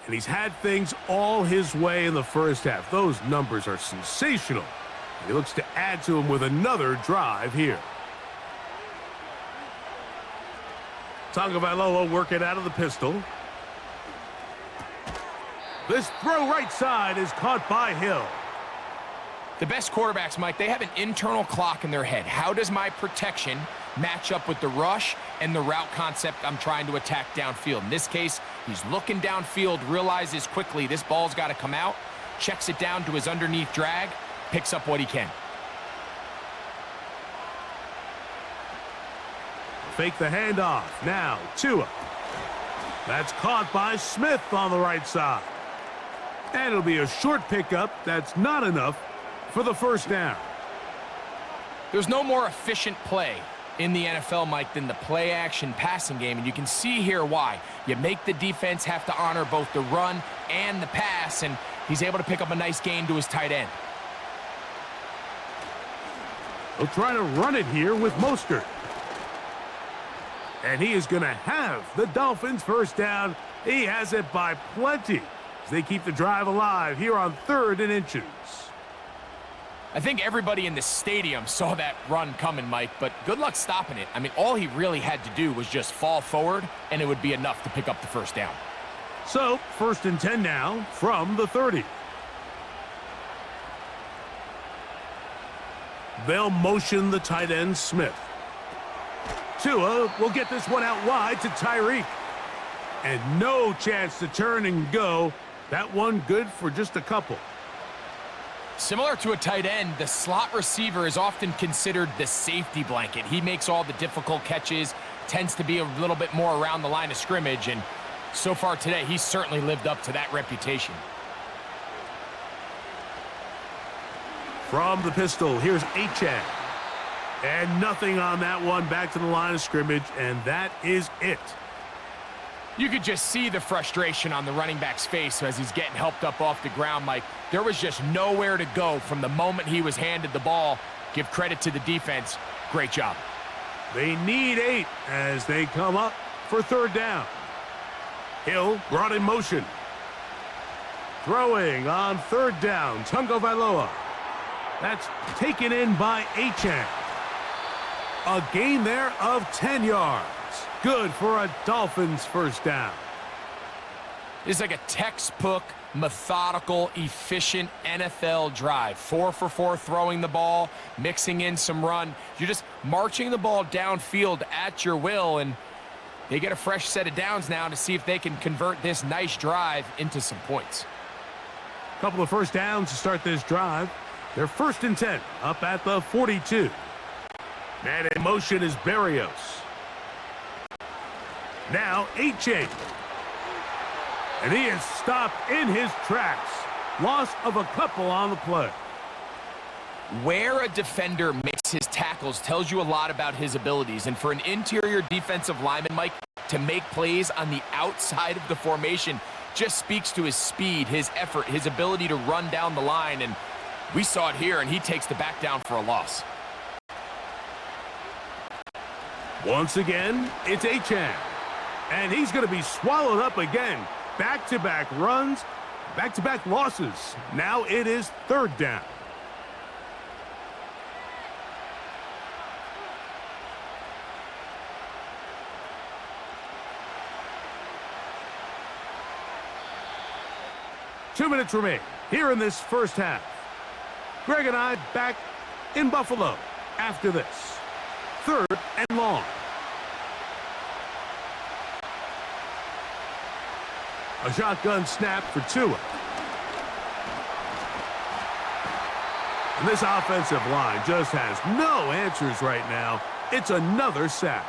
[SPEAKER 2] And he's had things all his way in the 1st half. Those numbers are sensational. He looks to add to him with another drive here. Tagovailoa working out of the pistol. This throw right side is caught by Hill.
[SPEAKER 3] The best quarterbacks, Mike, they have an internal clock in their head. How does my protection match up with the rush and the route concept I'm trying to attack downfield? In this case, he's looking downfield, realizes quickly this ball's got to come out, checks it down to his underneath drag, picks up what he can.
[SPEAKER 2] Fake the handoff. Now Tua. That's caught by Smith on the right side. And it'll be a short pickup. That's not enough for the 1st down.
[SPEAKER 3] There's no more efficient play in the NFL, Mike, than the play-action passing game, and you can see here why. You make the defense have to honor both the run and the pass, and he's able to pick up a nice gain to his tight end.
[SPEAKER 2] They'll try to run it here with Mostert. And he is going to have the Dolphins' 1st down. He has it by plenty as they keep the drive alive here on 3rd and inches.
[SPEAKER 3] I think everybody in the stadium saw that run coming, Mike, but good luck stopping it. I mean, all he really had to do was just fall forward, and it would be enough to pick up the 1st down.
[SPEAKER 2] So, 1st and 10 now from the 30. They'll motion the tight end, Smith. Tua will get this one out wide to Tyreek. And no chance to turn and go. That one good for just a couple.
[SPEAKER 3] Similar to a tight end, the slot receiver is often considered the safety blanket. He makes all the difficult catches, tends to be a little bit more around the line of scrimmage, and so far today, he's certainly lived up to that reputation.
[SPEAKER 2] From the pistol, here's Achane. And nothing on that one, back to the line of scrimmage, and that is it.
[SPEAKER 3] You could just see the frustration on the running back's face as he's getting helped up off the ground, Mike. There was just nowhere to go from the moment he was handed the ball. Give credit to the defense. Great job.
[SPEAKER 2] They need 8 as they come up for third down. Hill brought in motion. Throwing on third down, Tungo Vailoa. That's taken in by Achane. A gain there of 10 yards. Good for a Dolphins first down.
[SPEAKER 3] It's like a textbook, methodical, efficient NFL drive. 4 for 4 throwing the ball, mixing in some run. You're just marching the ball downfield at your will, and they get a fresh set of downs now to see if they can convert this nice drive into some points.
[SPEAKER 2] A couple of first downs to start this drive. They're 1st and 10 up at the 42. And in motion is Berrios. Now Achane. And he is stopped in his tracks. Loss of a couple on the play.
[SPEAKER 3] Where a defender makes his tackles tells you a lot about his abilities. And for an interior defensive lineman, Mike, to make plays on the outside of the formation just speaks to his speed, his effort, his ability to run down the line. And we saw it here, and he takes the back down for a loss.
[SPEAKER 2] Once again, it's Achane. And he's going to be swallowed up again. Back-to-back runs, back-to-back losses. Now it is third down. Two minutes remain here in this first half. Greg and I back in Buffalo after this. Third and long. A shotgun snap for Tua. And this offensive line just has no answers right now. It's another sack.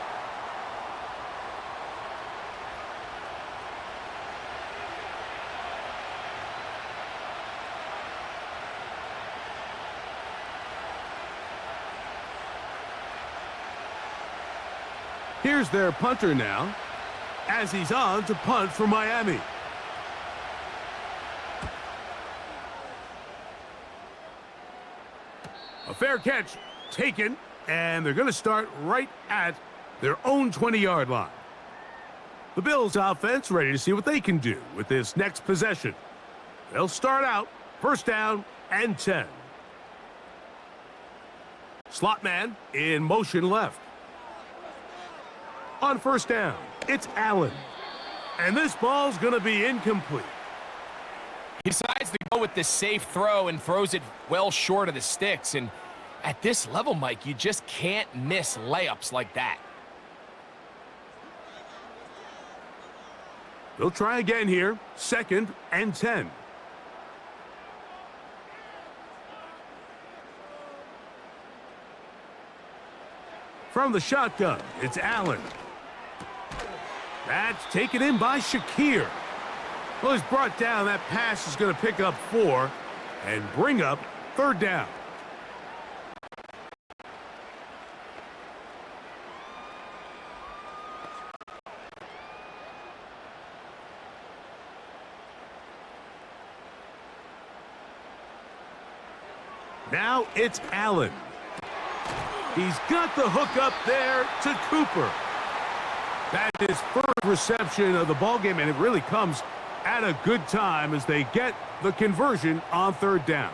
[SPEAKER 2] Here's their punter now, as he's on to punt for Miami. A fair catch taken, and they're going to start right at their own 20-yard line. The Bills offense ready to see what they can do with this next possession. They'll start out first down and 10. Slot man in motion left. On first down, it's Allen. And this ball's going to be incomplete.
[SPEAKER 3] He decides to go with the safe throw and throws it well short of the sticks. And at this level, Mike, you just can't miss layups like that.
[SPEAKER 2] They'll try again here, 2nd and 10. From the shotgun, it's Allen. That's taken in by Shakir. Well, he's brought down. That pass is going to pick up 4 and bring up third down. Now it's Allen. He's got the hook up there to Cooper. That is first reception of the ballgame, and it really comes at a good time as they get the conversion on third down.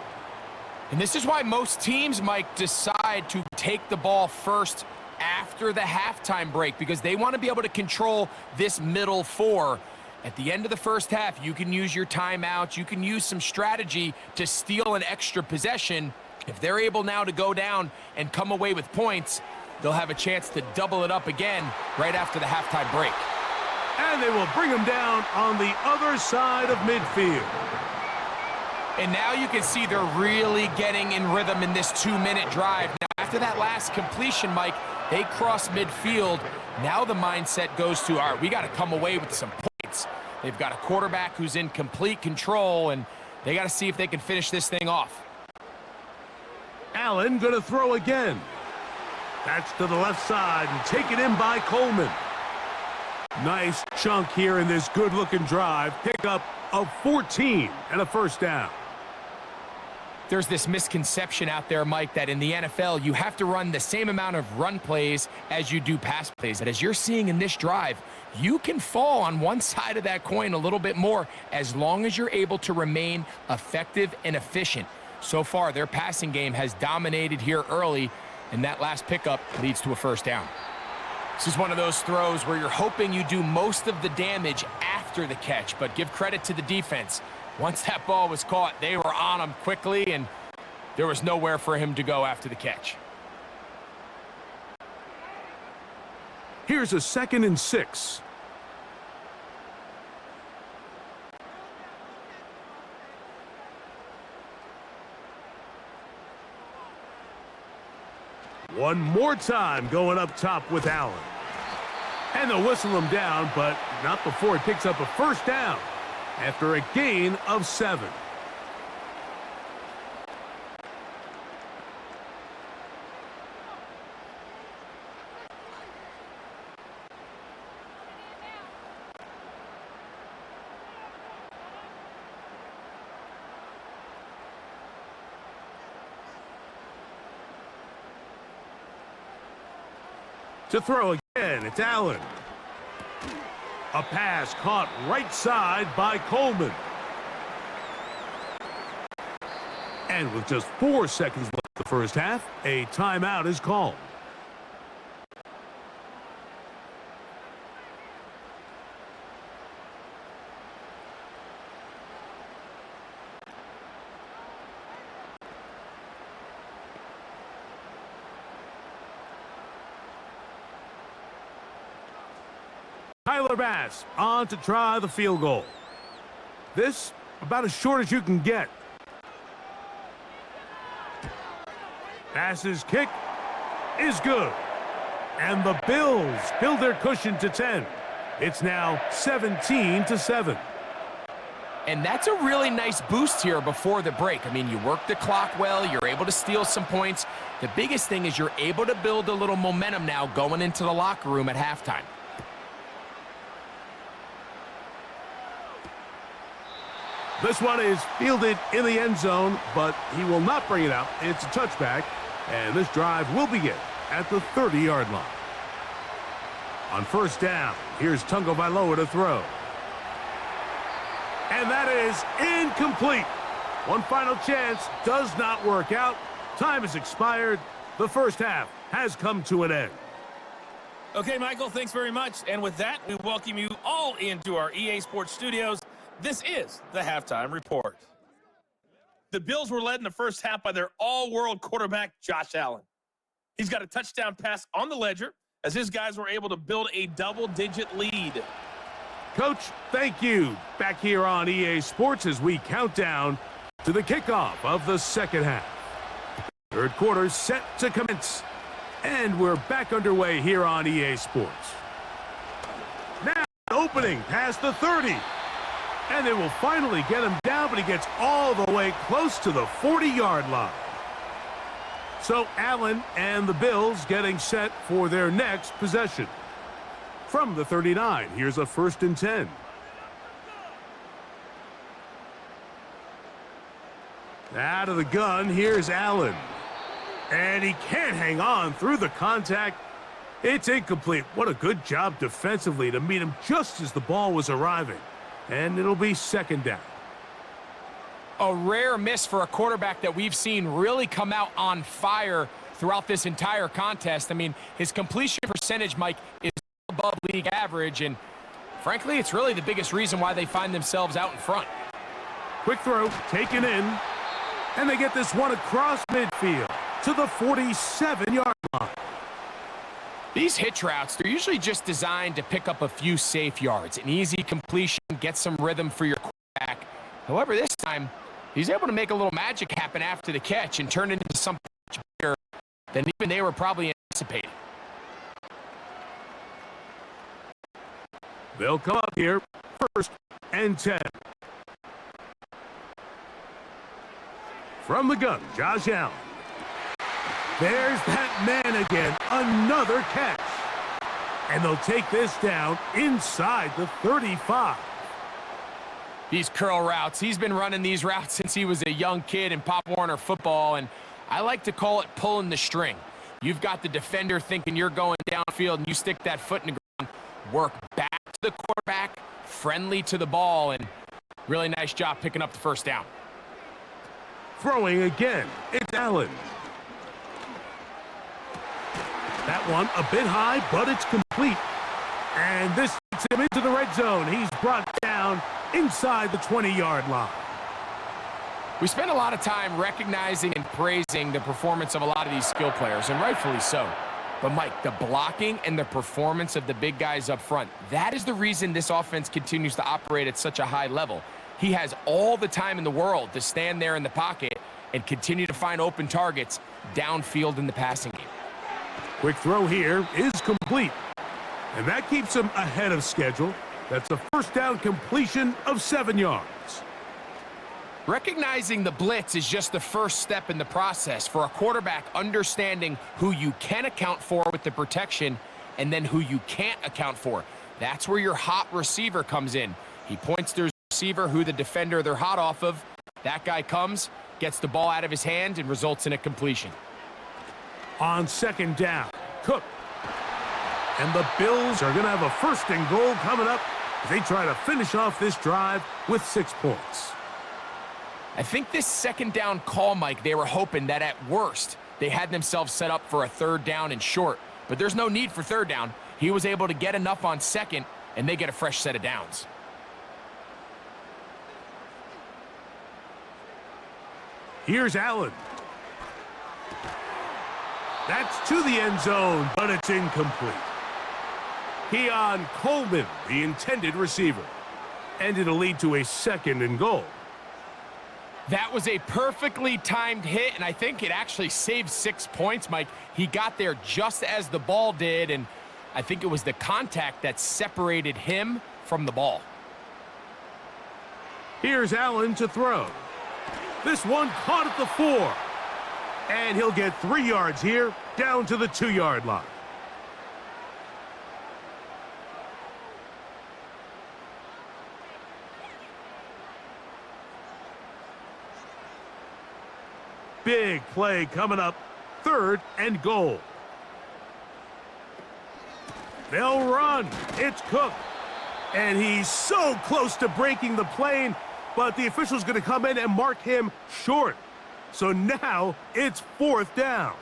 [SPEAKER 3] And this is why most teams, Mike, decide to take the ball first after the halftime break, because they want to be able to control this middle 4. At the end of the first half, you can use your timeouts, you can use some strategy to steal an extra possession. If they're able now to go down and come away with points, they'll have a chance to double it up again right after the halftime break.
[SPEAKER 2] And they will bring him down on the other side of midfield.
[SPEAKER 3] And now you can see they're really getting in rhythm in this 2-minute drive. Now, after that last completion, Mike, they cross midfield. Now the mindset goes to, all right, we got to come away with some points. They've got a quarterback who's in complete control, and they got to see if they can finish this thing off.
[SPEAKER 2] Allen going to throw again. That's to the left side and taken in by Coleman. Nice chunk here in this good-looking drive. Pickup of 14 and a first down.
[SPEAKER 3] There's this misconception out there, Mike, that in the NFL, you have to run the same amount of run plays as you do pass plays. And as you're seeing in this drive, you can fall on one side of that coin a little bit more as long as you're able to remain effective and efficient. So far, their passing game has dominated here early, and that last pickup leads to a first down. This is one of those throws where you're hoping you do most of the damage after the catch, but give credit to the defense. Once that ball was caught, they were on him quickly, and there was nowhere for him to go after the catch.
[SPEAKER 2] Here's a 2nd and 6. One more time going up top with Allen. And they'll whistle him down, but not before he picks up a first down after a gain of 7. To throw again, it's Allen. A pass caught right side by Coleman. And with just 4 seconds left in the first half, a timeout is called. Tyler Bass on to try the field goal. This about as short as you can get. Bass's kick is good. And the Bills build their cushion to 10. It's now 17-7.
[SPEAKER 3] And that's a really nice boost here before the break. I mean, you work the clock well, you're able to steal some points. The biggest thing is you're able to build a little momentum now going into the locker room at halftime.
[SPEAKER 2] This one is fielded in the end zone, but he will not bring it out. It's a touchback, and this drive will begin at the 30-yard line. On first down, here's Tagovailoa to throw. And that is incomplete. One final chance does not work out. Time has expired. The first half has come to an end.
[SPEAKER 4] Okay, Michael, thanks very much. And with that, we welcome you all into our EA Sports studios. This is the Halftime Report. The Bills were led in the first half by their all-world quarterback, Josh Allen. He's got a touchdown pass on the ledger as his guys were able to build a double-digit lead.
[SPEAKER 2] Coach, thank you. Back here on EA Sports as we count down to the kickoff of the second half. Third quarter set to commence. And we're back underway here on EA Sports. Now opening past the 30. And they will finally get him down, but he gets all the way close to the 40-yard line. So Allen and the Bills getting set for their next possession. From the 39, here's a 1st and 10. Out of the gun, here's Allen. And he can't hang on through the contact. It's incomplete. What a good job defensively to meet him just as the ball was arriving. And it'll be 2nd down.
[SPEAKER 3] A rare miss for a quarterback that we've seen really come out on fire throughout this entire contest. I mean, his completion percentage, Mike, is above league average, and frankly, it's really the biggest reason why they find themselves out in front.
[SPEAKER 2] Quick throw, taken in. And they get this one across midfield to the 47-yard line.
[SPEAKER 3] These hitch routes, they're usually just designed to pick up a few safe yards. An easy completion, get some rhythm for your quarterback. However, this time, he's able to make a little magic happen after the catch and turn it into something much bigger than even they were probably anticipating.
[SPEAKER 2] They'll come up here, 1st and 10. From the gun, Josh Allen. There's that man again, another catch. And they'll take this down inside the 35.
[SPEAKER 3] These curl routes, he's been running these routes since he was a young kid in Pop Warner football, and I like to call it pulling the string. You've got the defender thinking you're going downfield, and you stick that foot in the ground, work back to the quarterback, friendly to the ball, and really nice job picking up the first down.
[SPEAKER 2] Throwing again, it's Allen. That one a bit high, but it's complete. And this takes him into the red zone. He's brought down inside the 20-yard line.
[SPEAKER 3] We spend a lot of time recognizing and praising the performance of a lot of these skill players, and rightfully so. But, Mike, the blocking and the performance of the big guys up front, that is the reason this offense continues to operate at such a high level. He has all the time in the world to stand there in the pocket and continue to find open targets downfield in the passing game.
[SPEAKER 2] Quick throw here is complete. And that keeps him ahead of schedule. That's a first down completion of 7 yards.
[SPEAKER 3] Recognizing the blitz is just the first step in the process for a quarterback, understanding who you can account for with the protection and then who you can't account for. That's where your hot receiver comes in. He points to his receiver, who the defender they're hot off of. That guy comes, gets the ball out of his hand, and results in a completion.
[SPEAKER 2] On 2nd down, Cook. And the Bills are going to have a 1st and goal coming up as they try to finish off this drive with 6 points.
[SPEAKER 3] I think this 2nd down call, Mike, they were hoping that at worst they had themselves set up for a 3rd down and short. But there's no need for 3rd down. He was able to get enough on 2nd, and they get a fresh set of downs.
[SPEAKER 2] Here's Allen. That's to the end zone, but it's incomplete. Keon Coleman, the intended receiver. And it'll lead to a 2nd and goal.
[SPEAKER 3] That was a perfectly timed hit, and I think it actually saved 6 points, Mike. He got there just as the ball did, and I think it was the contact that separated him from the ball.
[SPEAKER 2] Here's Allen to throw. This one caught at the 4. And he'll get 3 yards here, down to the 2-yard line. Big play coming up, 3rd and goal. They'll run. It's Cook. And he's so close to breaking the plane, but the official's going to come in and mark him short. So now it's 4th down.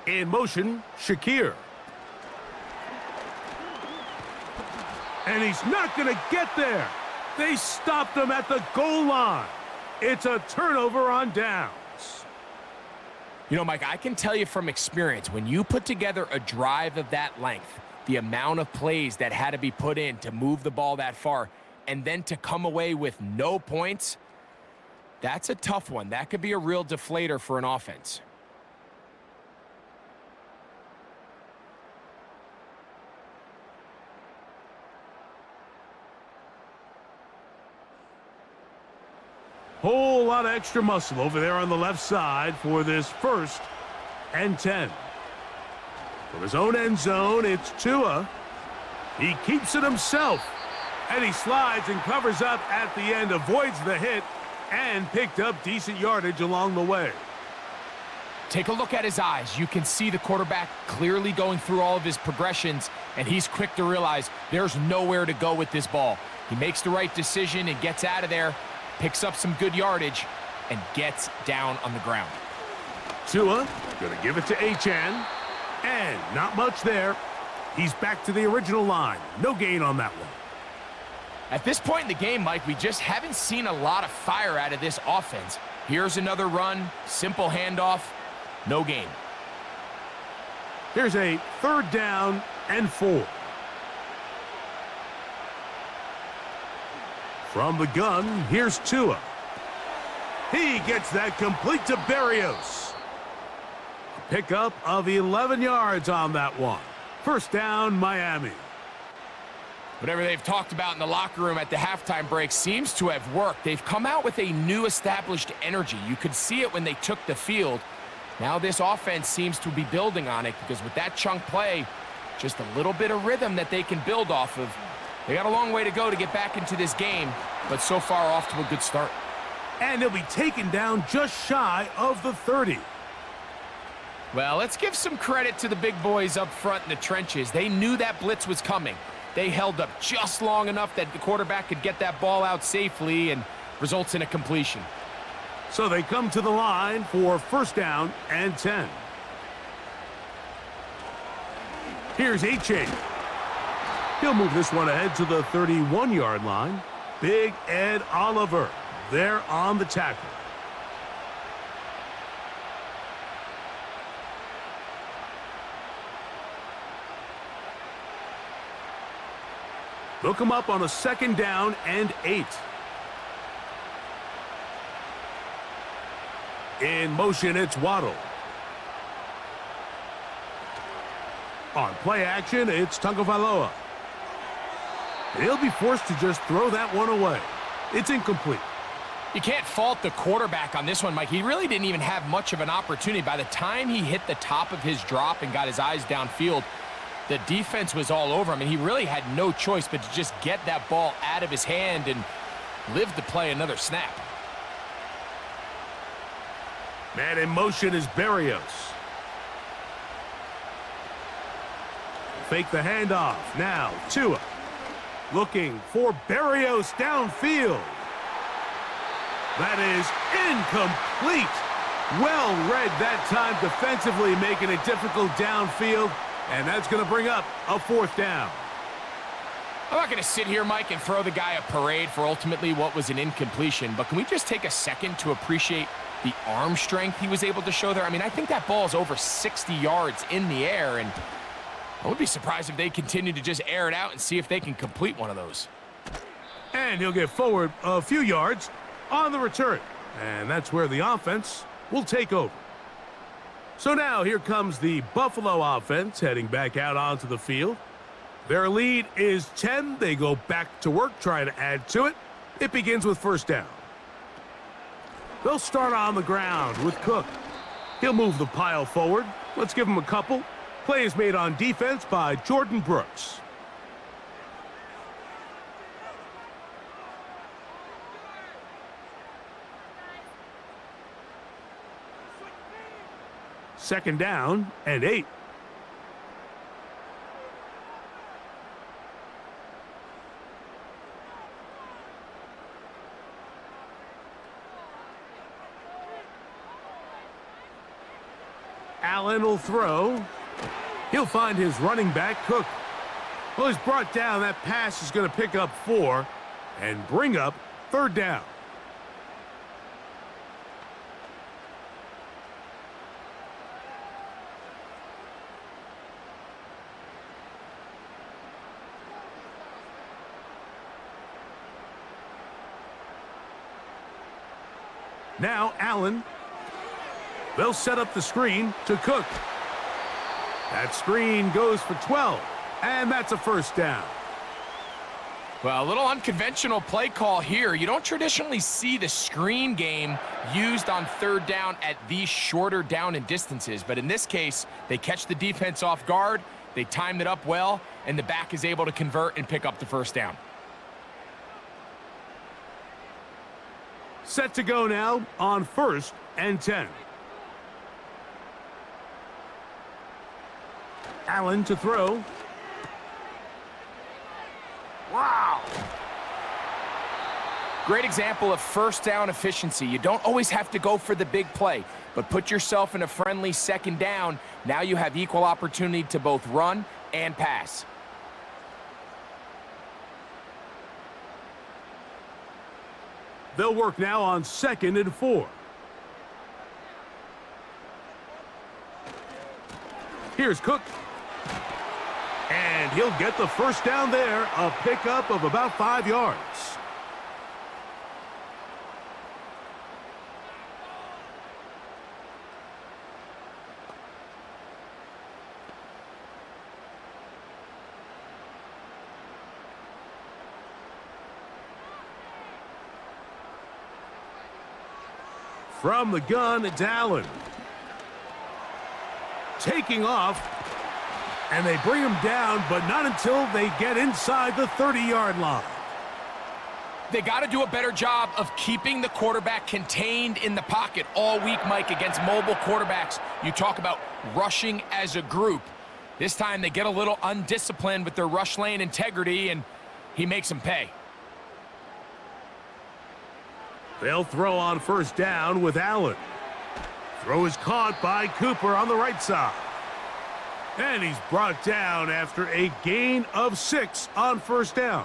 [SPEAKER 2] In motion, Shakir. And he's not going to get there. They stopped him at the goal line. It's a turnover on downs.
[SPEAKER 3] You know, Mike, I can tell you from experience, when you put together a drive of that length, the amount of plays that had to be put in to move the ball that far, and then to come away with no points, that's a tough one. That could be a real deflator for an offense.
[SPEAKER 2] Whole lot of extra muscle over there on the left side for this 1st and 10. From his own end zone, it's Tua. He keeps it himself. And he slides and covers up at the end, avoids the hit, and picked up decent yardage along the way.
[SPEAKER 3] Take a look at his eyes. You can see the quarterback clearly going through all of his progressions, and he's quick to realize there's nowhere to go with this ball. He makes the right decision and gets out of there, picks up some good yardage, and gets down on the ground.
[SPEAKER 2] Tua gonna give it to Achane, and not much there. He's back to the original line. No gain on that one.
[SPEAKER 3] At this point in the game, Mike, we just haven't seen a lot of fire out of this offense. Here's another run, simple handoff, no gain.
[SPEAKER 2] Here's a 3rd down and 4. From the gun, here's Tua. He gets that complete to Berrios. A pickup of 11 yards on that one. 1st down, Miami.
[SPEAKER 3] Whatever they've talked about in the locker room at the halftime break seems to have worked. They've come out with a new established energy. You could see it when they took the field. Now this offense seems to be building on it because with that chunk play, just a little bit of rhythm that they can build off of. They got a long way to go to get back into this game, but so far off to a good start.
[SPEAKER 2] And he'll be taken down just shy of the 30.
[SPEAKER 3] Well, let's give some credit to the big boys up front in the trenches. They knew that blitz was coming. They held up just long enough that the quarterback could get that ball out safely and results in a completion.
[SPEAKER 2] So they come to the line for 1st down and 10. Here's Achane. He'll move this one ahead to the 31-yard line. Big Ed Oliver there on the tackle. They'll come up on a 2nd down and 8. In motion, it's Waddle. On play action, it's Tagovailoa. He'll be forced to just throw that one away. It's incomplete.
[SPEAKER 3] You can't fault the quarterback on this one, Mike. He really didn't even have much of an opportunity. By the time he hit the top of his drop and got his eyes downfield, the defense was all over him, and he really had no choice but to just get that ball out of his hand and live to play another snap.
[SPEAKER 2] Man in motion is Berrios. Fake the handoff. Now, Tua. Looking for Berrios downfield. That is incomplete. Well read that time defensively, making it difficult downfield. And that's going to bring up a 4th down.
[SPEAKER 3] I'm not going to sit here, Mike, and throw the guy a parade for ultimately what was an incompletion, but can we just take a second to appreciate the arm strength he was able to show there? I mean, I think that ball is over 60 yards in the air, and I would be surprised if they continue to just air it out and see if they can complete one of those.
[SPEAKER 2] And he'll get forward a few yards on the return. And that's where the offense will take over. So now here comes the Buffalo offense heading back out onto the field. Their lead is 10. They go back to work trying to add to it. It begins with 1st down. They'll start on the ground with Cook. He'll move the pile forward. Let's give him a couple. Play is made on defense by Jordan Brooks. Second down and 8. Allen will throw. He'll find his running back, Cook. Well, he's brought down. That pass is going to pick up 4 and bring up 3rd down. Now Allen. They'll set up the screen to Cook. That screen goes for 12, and that's a 1st down.
[SPEAKER 3] Well, a little unconventional play call here. You don't traditionally see the screen game used on 3rd down at these shorter down and distances, but in this case, they catch the defense off guard, they timed it up well, and the back is able to convert and pick up the 1st down.
[SPEAKER 2] Set to go now on 1st and 10. Allen to throw. Wow!
[SPEAKER 3] Great example of first down efficiency. You don't always have to go for the big play, but put yourself in a friendly second down. Now you have equal opportunity to both run and pass.
[SPEAKER 2] They'll work now on 2nd and 4. Here's Cook. And he'll get the first down there, a pickup of about 5 yards. From the gun, it's Allen. Taking off, and they bring him down, but not until they get inside the 30-yard line.
[SPEAKER 3] They got to do a better job of keeping the quarterback contained in the pocket all week, Mike, against mobile quarterbacks. You talk about rushing as a group. This time they get a little undisciplined with their rush lane integrity, and he makes them pay.
[SPEAKER 2] They'll throw on first down with Allen. Throw is caught by Cooper on the right side. And he's brought down after a gain of 6 on first down.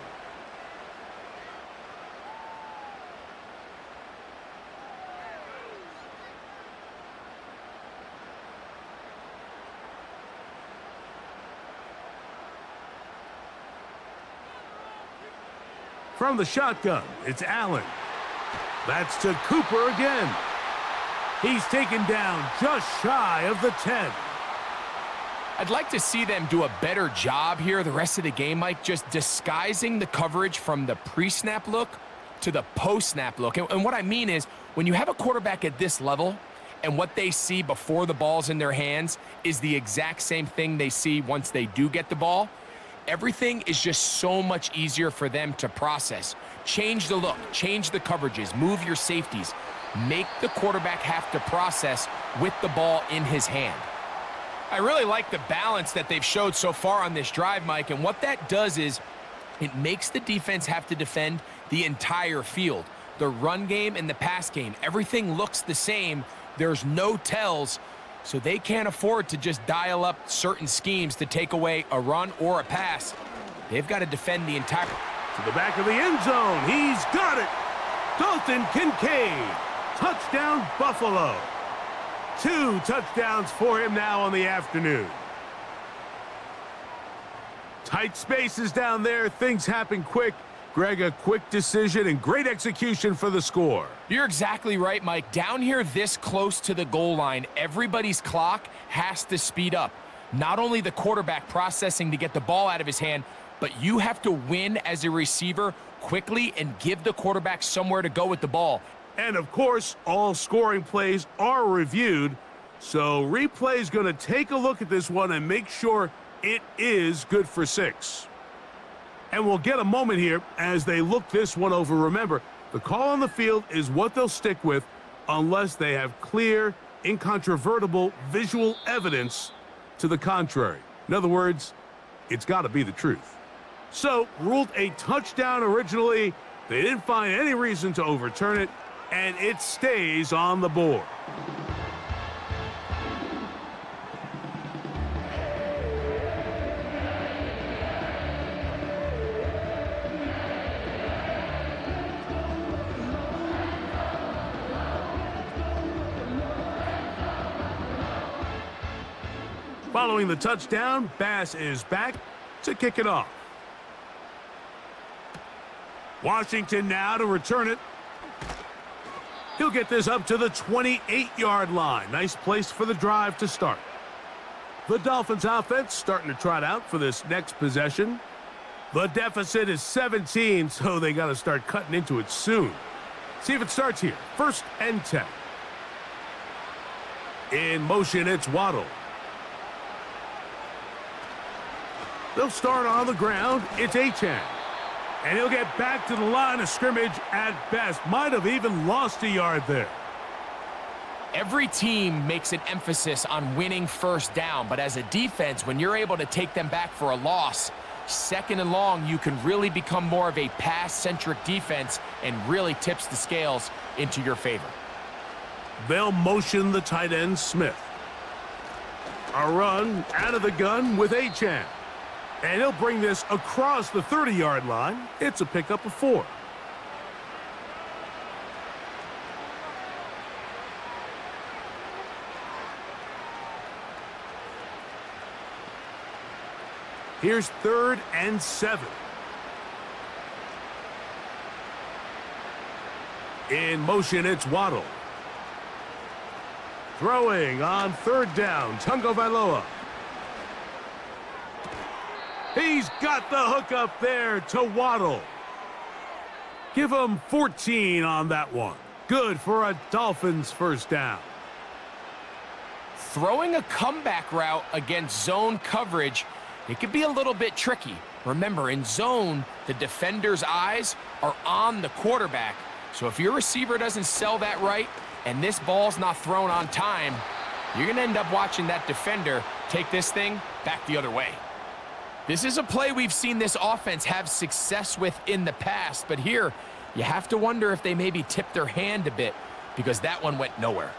[SPEAKER 2] From the shotgun, it's Allen. That's to Cooper again. He's taken down just shy of the 10.
[SPEAKER 3] I'd like to see them do a better job here the rest of the game, Mike, just disguising the coverage from the pre-snap look to the post-snap look. And what I mean is, when you have a quarterback at this level and what they see before the ball's in their hands is the exact same thing they see once they do get the ball, everything is just so much easier for them to process. Change the look, change the coverages, move your safeties. Make the quarterback have to process with the ball in his hand. I really like the balance that they've showed so far on this drive, Mike, and what that does is it makes the defense have to defend the entire field. The run game and the pass game, everything looks the same. There's no tells, so they can't afford to just dial up certain schemes to take away a run or a pass. They've got to defend the entire...
[SPEAKER 2] To the back of the end zone, he's got it! Dalton Kincaid, touchdown Buffalo. 2 touchdowns for him now on the afternoon. Tight spaces down there, things happen quick. Greg, a quick decision and great execution for the score.
[SPEAKER 3] You're exactly right, Mike. Down here this close to the goal line, everybody's clock has to speed up. Not only the quarterback processing to get the ball out of his hand, but you have to win as a receiver quickly and give the quarterback somewhere to go with the ball.
[SPEAKER 2] And of course, all scoring plays are reviewed, so replay's going to take a look at this one and make sure it is good for 6. And we'll get a moment here as they look this one over. Remember, the call on the field is what they'll stick with unless they have clear, incontrovertible visual evidence to the contrary. In other words, it's got to be the truth. So, ruled a touchdown originally. They didn't find any reason to overturn it, and it stays on the board. Following the touchdown, Bass is back to kick it off. Washington now to return it. He'll get this up to the 28-yard line. Nice place for the drive to start. The Dolphins offense starting to trot out for this next possession. The deficit is 17, so they got to start cutting into it soon. See if it starts here. 1st and 10. In motion, it's Waddle. They'll start on the ground. It's Achane. And he'll get back to the line of scrimmage at best. Might have even lost a yard there.
[SPEAKER 3] Every team makes an emphasis on winning first down, but as a defense, when you're able to take them back for a loss, second and long, you can really become more of a pass-centric defense and really tips the scales into your favor.
[SPEAKER 2] They'll motion the tight end, Smith. A run out of the gun with Achane. And he'll bring this across the 30-yard line. It's a pickup of 4. Here's 3rd and 7. In motion, it's Waddle. Throwing on 3rd down, Tagovailoa. He's got the hook up there to Waddle. Give him 14 on that one. Good for a Dolphins first down.
[SPEAKER 3] Throwing a comeback route against zone coverage, it could be a little bit tricky. Remember, in zone, the defender's eyes are on the quarterback. So if your receiver doesn't sell that right and this ball's not thrown on time, you're going to end up watching that defender take this thing back the other way. This is a play we've seen this offense have success with in the past, but here you have to wonder if they maybe tipped their hand a bit because that one went nowhere.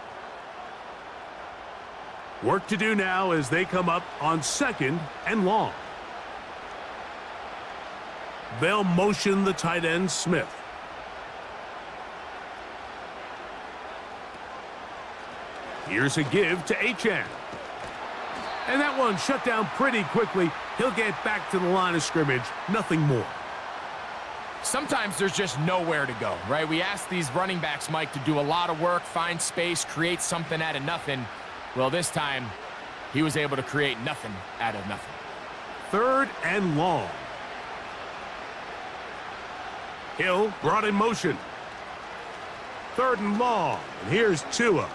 [SPEAKER 2] Work to do now as they come up on 2nd and long. They'll motion the tight end, Smith. Here's a give to Achane. And that one shut down pretty quickly. He'll get back to the line of scrimmage. Nothing more.
[SPEAKER 3] Sometimes there's just nowhere to go, right? We ask these running backs, Mike, to do a lot of work, find space, create something out of nothing. Well, this time, he was able to create nothing out of nothing.
[SPEAKER 2] 3rd and long. Hill brought in motion. 3rd and long. And here's Tua.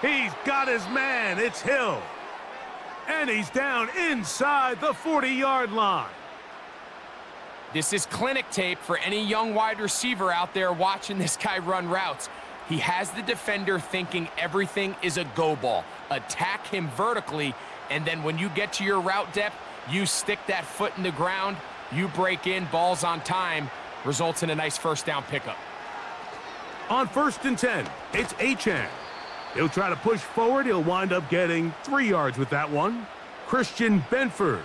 [SPEAKER 2] He's got his man. It's Hill. And he's down inside the 40-yard line.
[SPEAKER 3] This is clinic tape for any young wide receiver out there watching this guy run routes. He has the defender thinking everything is a go ball. Attack him vertically, and then when you get to your route depth, you stick that foot in the ground, you break in, balls on time, results in a nice first down pickup.
[SPEAKER 2] On 1st and 10, it's Achane. He'll try to push forward. He'll wind up getting 3 yards with that one. Christian Benford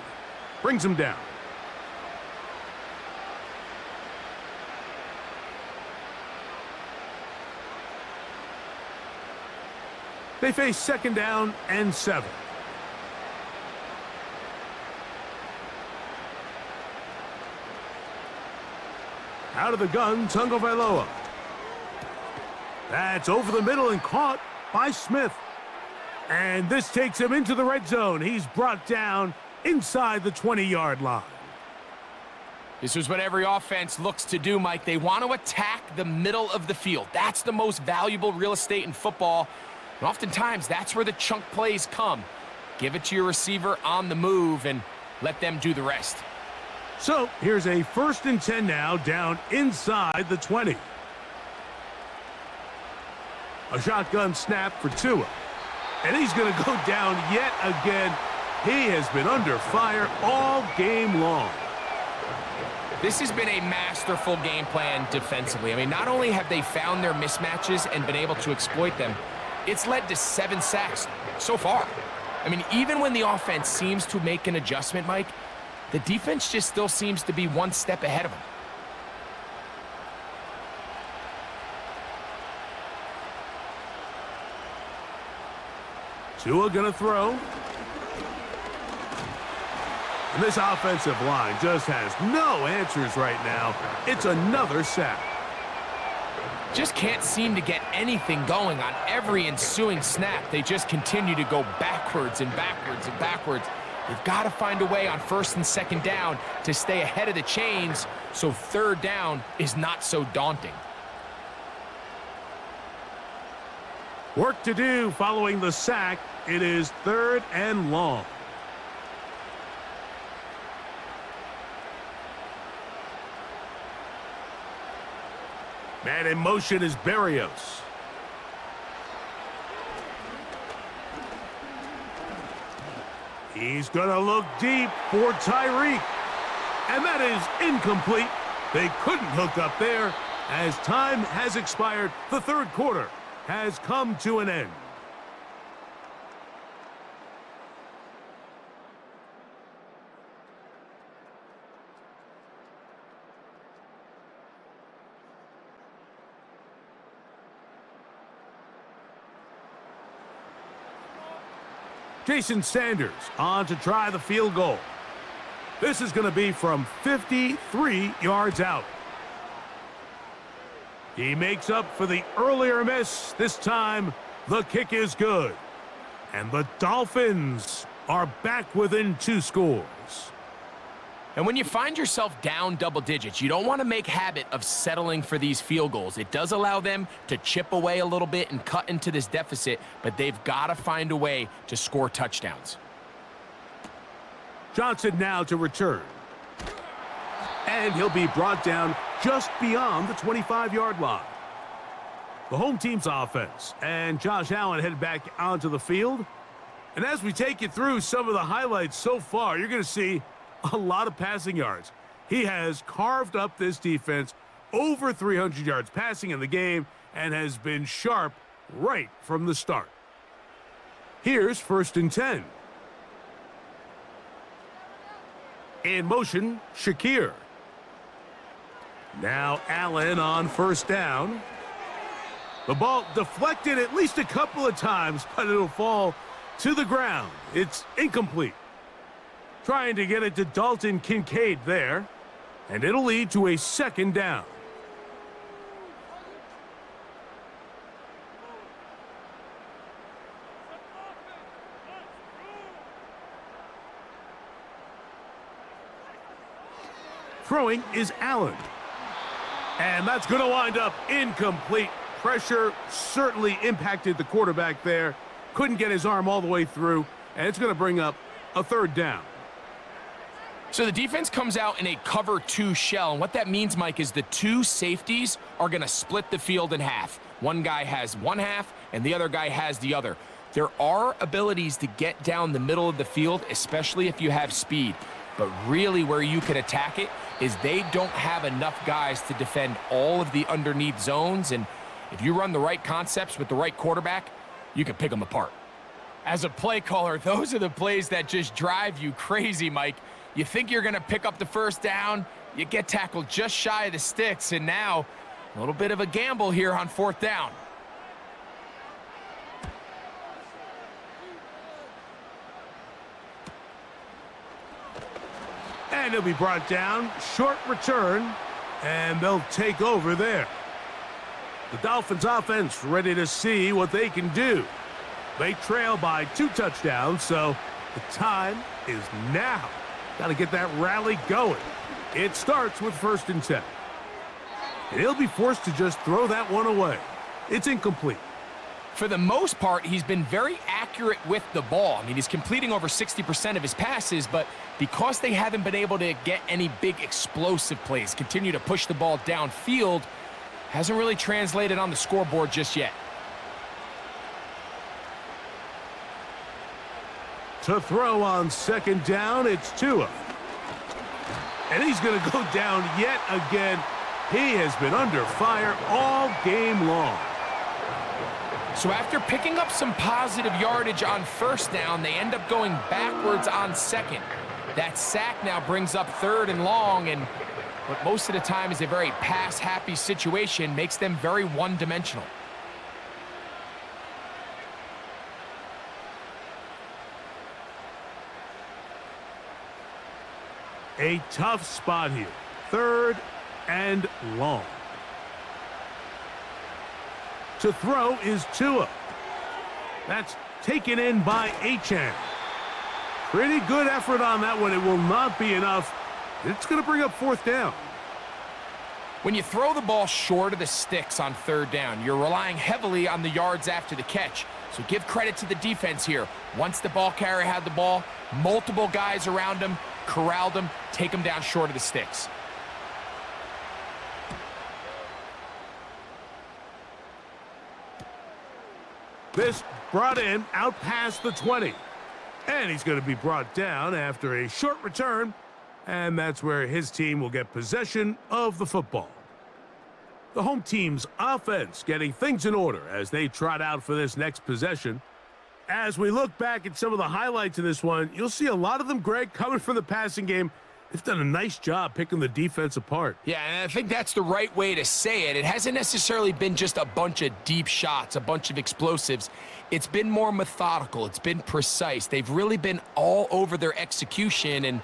[SPEAKER 2] brings him down. They face 2nd down and 7. Out of the gun, Tagovailoa. That's over the middle and caught by Smith. And this takes him into the red zone. He's brought down inside the 20-yard line.
[SPEAKER 3] This is what every offense looks to do, Mike. They want to attack the middle of the field. That's the most valuable real estate in football. And oftentimes, that's where the chunk plays come. Give it to your receiver on the move and let them do the rest.
[SPEAKER 2] So here's a 1st and 10 now, down inside the 20. A shotgun snap for Tua. And he's going to go down yet again. He has been under fire all game long.
[SPEAKER 3] This has been a masterful game plan defensively. I mean, not only have they found their mismatches and been able to exploit them, it's led to 7 sacks so far. I mean, even when the offense seems to make an adjustment, Mike, the defense just still seems to be one step ahead of them.
[SPEAKER 2] Tua gonna throw. And this offensive line just has no answers right now. It's another sack.
[SPEAKER 3] Just can't seem to get anything going on every ensuing snap. They just continue to go backwards and backwards and backwards. They've got to find a way on 1st and 2nd down to stay ahead of the chains so 3rd down is not so daunting.
[SPEAKER 2] Work to do following the sack. It is 3rd and long. Man in motion is Berrios. He's going to look deep for Tyreek. And that is incomplete. They couldn't hook up there. As time has expired, the third quarter has come to an end. Jason Sanders on to try the field goal. This is going to be from 53 yards out. He makes up for the earlier miss. This time, the kick is good. And the Dolphins are back within 2 scores.
[SPEAKER 3] And when you find yourself down double digits, you don't want to make habit of settling for these field goals. It does allow them to chip away a little bit and cut into this deficit, but they've got to find a way to score touchdowns.
[SPEAKER 2] Johnson now to return. And he'll be brought down just beyond the 25-yard line. The home team's offense and Josh Allen head back onto the field. And as we take you through some of the highlights so far, you're going to see a lot of passing yards. He has carved up this defense over 300 yards passing in the game and has been sharp right from the start. Here's 1st and 10. In motion, Shakir. Now Allen on 1st down. The ball deflected at least a couple of times, but it'll fall to the ground. It's incomplete. Trying to get it to Dalton Kincaid there, and it'll lead to a 2nd down. Throwing is Allen. And that's going to wind up incomplete. Pressure certainly impacted the quarterback there. Couldn't get his arm all the way through, and it's going to bring up a 3rd down.
[SPEAKER 3] So the defense comes out in a cover 2 shell, and what that means, Mike, is the 2 safeties are going to split the field in half. One guy has one half, and the other guy has the other. There are abilities to get down the middle of the field, especially if you have speed. But really where you can attack it is they don't have enough guys to defend all of the underneath zones, and if you run the right concepts with the right quarterback, you can pick them apart. As a play caller, those are the plays that just drive you crazy, Mike. You think you're going to pick up the 1st down, you get tackled just shy of the sticks, and now a little bit of a gamble here on 4th down.
[SPEAKER 2] And he'll be brought down. Short return, and they'll take over there. The Dolphins offense ready to see what they can do. They trail by 2 touchdowns, so the time is now. Got to get that rally going. It starts with 1st and 10. And he'll be forced to just throw that one away. It's incomplete.
[SPEAKER 3] For the most part, he's been very accurate with the ball. I mean, he's completing over 60% of his passes, but because they haven't been able to get any big explosive plays, continue to push the ball downfield, hasn't really translated on the scoreboard just yet.
[SPEAKER 2] To throw on 2nd down, it's Tua. And he's going to go down yet again. He has been under fire all game long.
[SPEAKER 3] So after picking up some positive yardage on 1st down, they end up going backwards on 2nd. That sack now brings up 3rd and long, and what most of the time is a very pass-happy situation makes them very one-dimensional.
[SPEAKER 2] A tough spot here. 3rd and long. To throw is Tua. That's taken in by Achane. Pretty good effort on that one. It will not be enough. It's going to bring up 4th down.
[SPEAKER 3] When you throw the ball short of the sticks on 3rd down, you're relying heavily on the yards after the catch. So give credit to the defense here. Once the ball carrier had the ball, multiple guys around him, corralled him, take him down short of the sticks.
[SPEAKER 2] This brought in out past the 20. And he's going to be brought down after a short return, and that's where his team will get possession of the football. The home team's offense getting things in order as they trot out for this next possession. As we look back at some of the highlights of this one, you'll see a lot of them, Greg, coming from the passing game. They've done a nice job picking the defense apart.
[SPEAKER 3] Yeah, and I think that's the right way to say it. It hasn't necessarily been just a bunch of deep shots, a bunch of explosives. It's been more methodical. It's been precise. They've really been all over their execution, and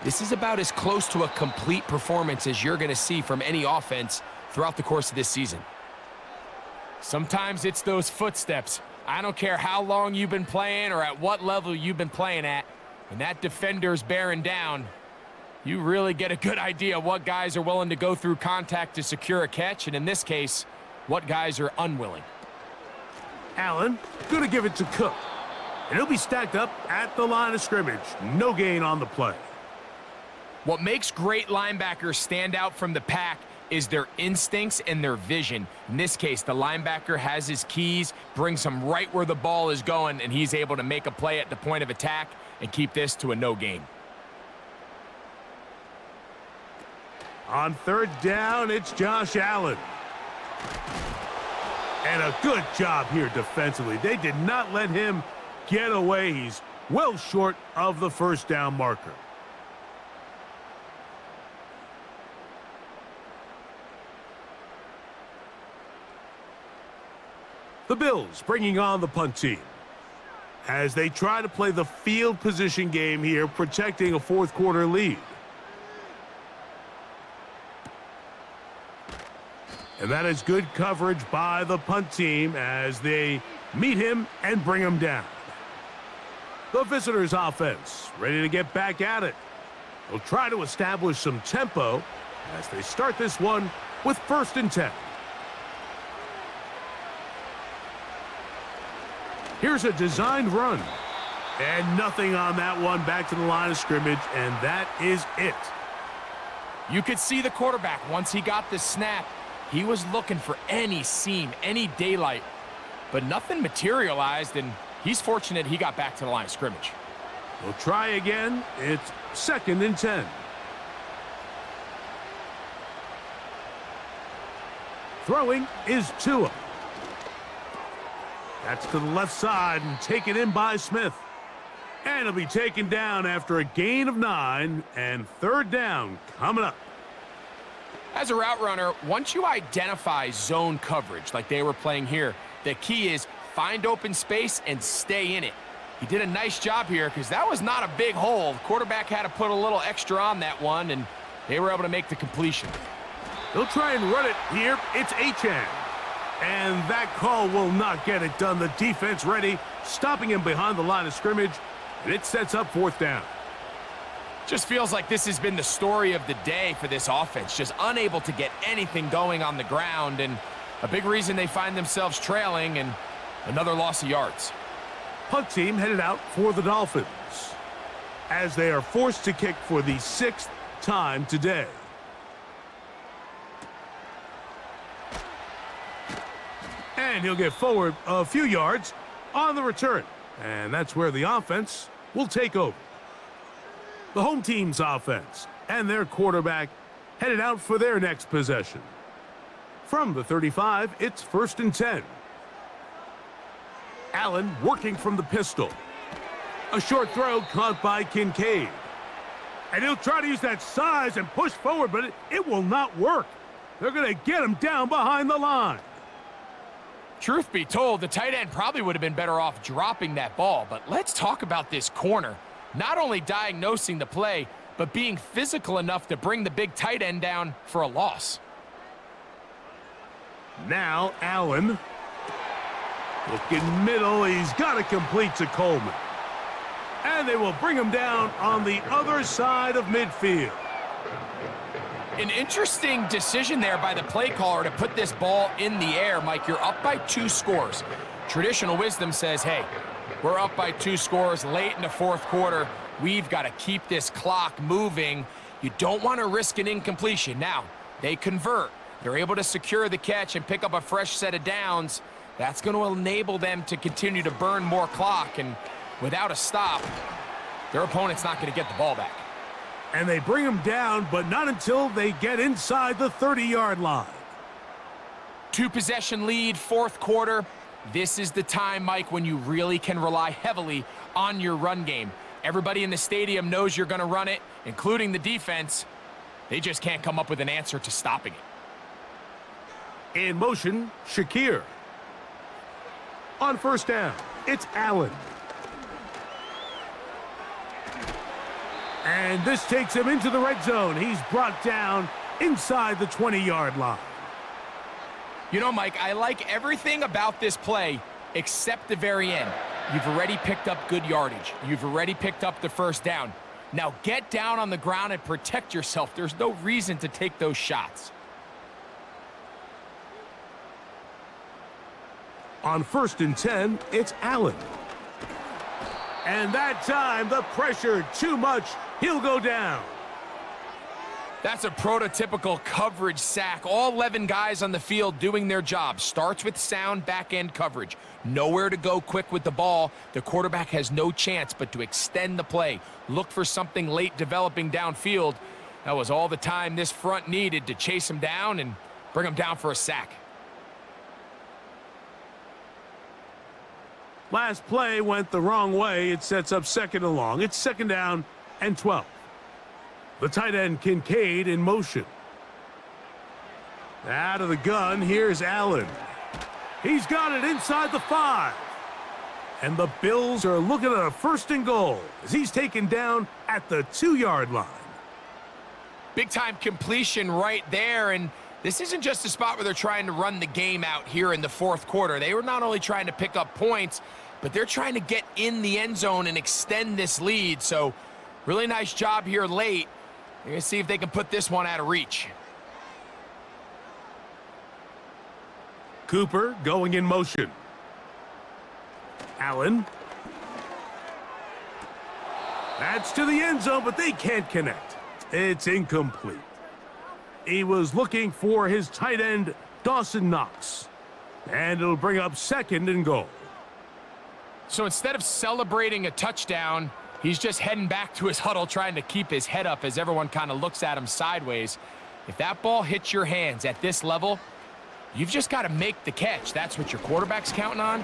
[SPEAKER 3] this is about as close to a complete performance as you're going to see from any offense throughout the course of this season. Sometimes it's those footsteps. I don't care how long you've been playing or at what level you've been playing at. When that defender's bearing down, you really get a good idea what guys are willing to go through contact to secure a catch, and in this case, what guys are unwilling.
[SPEAKER 2] Allen going to give it to Cook, and he'll be stacked up at the line of scrimmage. No gain on the play.
[SPEAKER 3] What makes great linebackers stand out from the pack is their instincts and their vision. In this case, the linebacker has his keys, brings him right where the ball is going, and he's able to make a play at the point of attack and keep this to a no gain.
[SPEAKER 2] On third down, it's Josh Allen. And a good job here defensively. They did not let him get away. He's well short of the first down marker. The Bills bringing on the punt team as they try to play the field position game here, protecting a fourth quarter lead. And that is good coverage by the punt team as they meet him and bring him down. The visitors' offense ready to get back at it. They'll try to establish some tempo as they start this one with 1st and 10. Here's a designed run. And nothing on that one. Back to the line of scrimmage, and that is it.
[SPEAKER 3] You could see the quarterback, once he got the snap, he was looking for any seam, any daylight, but nothing materialized, and he's fortunate he got back to the line of scrimmage.
[SPEAKER 2] We'll try again. It's 2nd and 10. Throwing is Tua. That's to the left side and taken in by Smith. And he'll be taken down after a gain of 9, and 3rd down coming up.
[SPEAKER 3] As a route runner, once you identify zone coverage like they were playing here, the key is find open space and stay in it. He did a nice job here because that was not a big hole. The quarterback had to put a little extra on that one, and they were able to make the completion.
[SPEAKER 2] They'll try and run it here. It's Achan. And that call will not get it done. The defense ready, stopping him behind the line of scrimmage, and it sets up 4th down.
[SPEAKER 3] Just feels like this has been the story of the day for this offense, just unable to get anything going on the ground, and a big reason they find themselves trailing and another loss of yards.
[SPEAKER 2] Punt team headed out for the Dolphins as they are forced to kick for the 6th time today. And he'll get forward a few yards on the return. And that's where the offense will take over. The home team's offense and their quarterback headed out for their next possession. From the 35, it's 1st and 10. Allen working from the pistol. A short throw caught by Kincaid. And he'll try to use that size and push forward, but it will not work. They're going to get him down behind the line.
[SPEAKER 3] Truth be told, the tight end probably would have been better off dropping that ball, but let's talk about this corner. Not only diagnosing the play, but being physical enough to bring the big tight end down for a loss.
[SPEAKER 2] Now Allen. Looking middle, he's got to complete to Coleman. And they will bring him down on the other side of midfield.
[SPEAKER 3] An interesting decision there by the play caller to put this ball in the air. Mike, you're up by 2 scores. Traditional wisdom says, hey, we're up by 2 scores late in the 4th quarter. We've got to keep this clock moving. You don't want to risk an incompletion. Now, they convert. They're able to secure the catch and pick up a fresh set of downs. That's going to enable them to continue to burn more clock. And without a stop, their opponent's not going to get the ball back.
[SPEAKER 2] And they bring him down, but not until they get inside the 30-yard line.
[SPEAKER 3] 2-possession lead, fourth quarter. This is the time, Mike, when you really can rely heavily on your run game. Everybody in the stadium knows you're going to run it, including the defense. They just can't come up with an answer to stopping it.
[SPEAKER 2] In motion, Shakir. On first down, it's Allen. And this takes him into the red zone. He's brought down inside the 20-yard line.
[SPEAKER 3] You know, Mike, I like everything about this play except the very end. You've already picked up good yardage. You've already picked up the first down. Now get down on the ground and protect yourself. There's no reason to take those shots.
[SPEAKER 2] On 1st and 10, it's Allen. And that time, the pressure too much. He'll go down.
[SPEAKER 3] That's a prototypical coverage sack. All 11 guys on the field doing their job. Starts with sound back-end coverage. Nowhere to go quick with the ball. The quarterback has no chance but to extend the play. Look for something late developing downfield. That was all the time this front needed to chase him down and bring him down for a sack.
[SPEAKER 2] Last play went the wrong way. It sets up 2nd and long. It's 2nd down and 12. The tight end Kincaid in motion. Out of the gun, here's Allen. He's got it inside the 5. And the Bills are looking at a 1st and goal as he's taken down at the 2-yard line.
[SPEAKER 3] Big-time completion right there, and this isn't just a spot where they're trying to run the game out here in the 4th quarter. They were not only trying to pick up points, but they're trying to get in the end zone and extend this lead. So really nice job here late. They're going to see if they can put this one out of reach.
[SPEAKER 2] Cooper going in motion. Allen. That's to the end zone, but they can't connect. It's incomplete. He was looking for his tight end, Dawson Knox. And it'll bring up 2nd and goal.
[SPEAKER 3] So instead of celebrating a touchdown, he's just heading back to his huddle trying to keep his head up as everyone kind of looks at him sideways. If that ball hits your hands at this level, you've just got to make the catch. That's what your quarterback's counting on.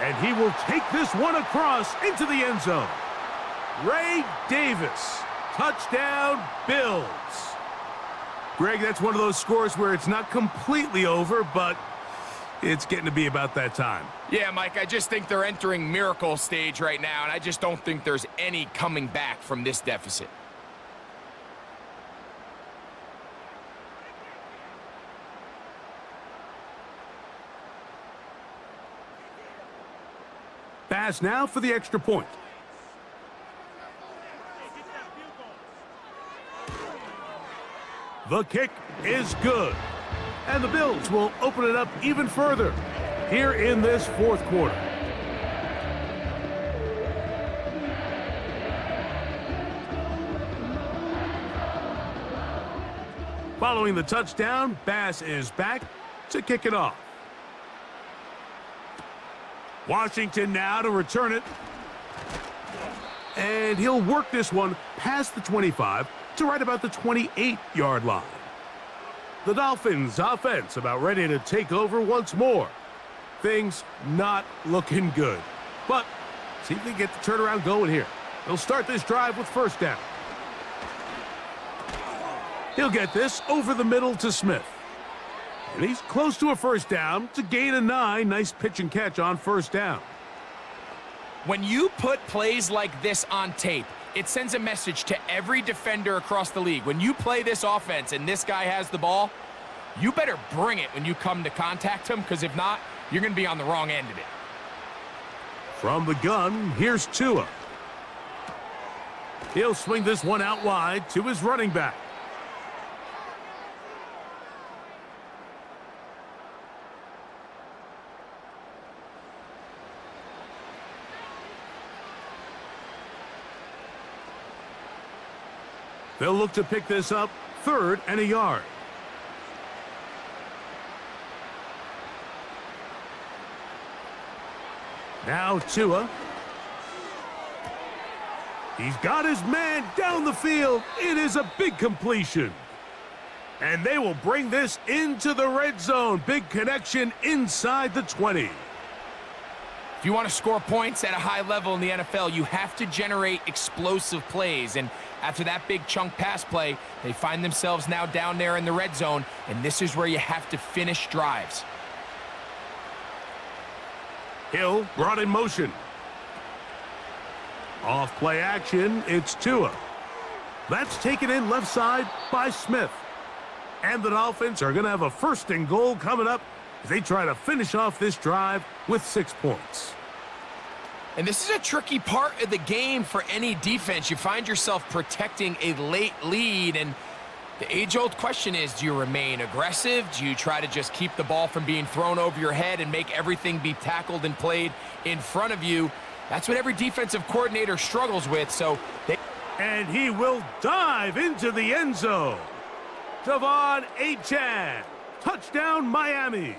[SPEAKER 2] And he will take this one across into the end zone. Ray Davis. Touchdown, Bills. Greg, that's one of those scores where it's not completely over, but it's getting to be about that time.
[SPEAKER 3] Yeah, Mike, I just think they're entering miracle stage right now, and I just don't think there's any coming back from this deficit.
[SPEAKER 2] Pass now for the extra point. The kick is good. And the Bills will open it up even further here in this 4th quarter. Following the touchdown, Bass is back to kick it off. Washington now to return it. And he'll work this one past the 25 to right about the 28-yard line. The Dolphins offense about ready to take over once more. Things not looking good. But see if they get the turnaround going here. They'll start this drive with 1st down. He'll get this over the middle to Smith. And he's close to a 1st down to gain a 9. Nice pitch and catch on 1st down.
[SPEAKER 3] When you put plays like this on tape, it sends a message to every defender across the league. When you play this offense and this guy has the ball, you better bring it when you come to contact him, because if not, you're going to be on the wrong end of it.
[SPEAKER 2] From the gun, here's Tua. He'll swing this one out wide to his running back. They'll look to pick this up 3rd and a yard. Now Tua. He's got his man down the field. It is a big completion. And they will bring this into the red zone. Big connection inside the 20.
[SPEAKER 3] If you want to score points at a high level in the NFL, you have to generate explosive plays. And after that big chunk pass play, they find themselves now down there in the red zone. And this is where you have to finish drives.
[SPEAKER 2] Hill brought in motion. Off play action, it's Tua. That's taken in left side by Smith. And the Dolphins are going to have a 1st and goal coming up as they try to finish off this drive with 6 points.
[SPEAKER 3] And this is a tricky part of the game for any defense. You find yourself protecting a late lead, and the age-old question is, do you remain aggressive? Do you try to just keep the ball from being thrown over your head and make everything be tackled and played in front of you? That's what every defensive coordinator struggles with.
[SPEAKER 2] And he will dive into the end zone. Devon Achane. Touchdown, Miami.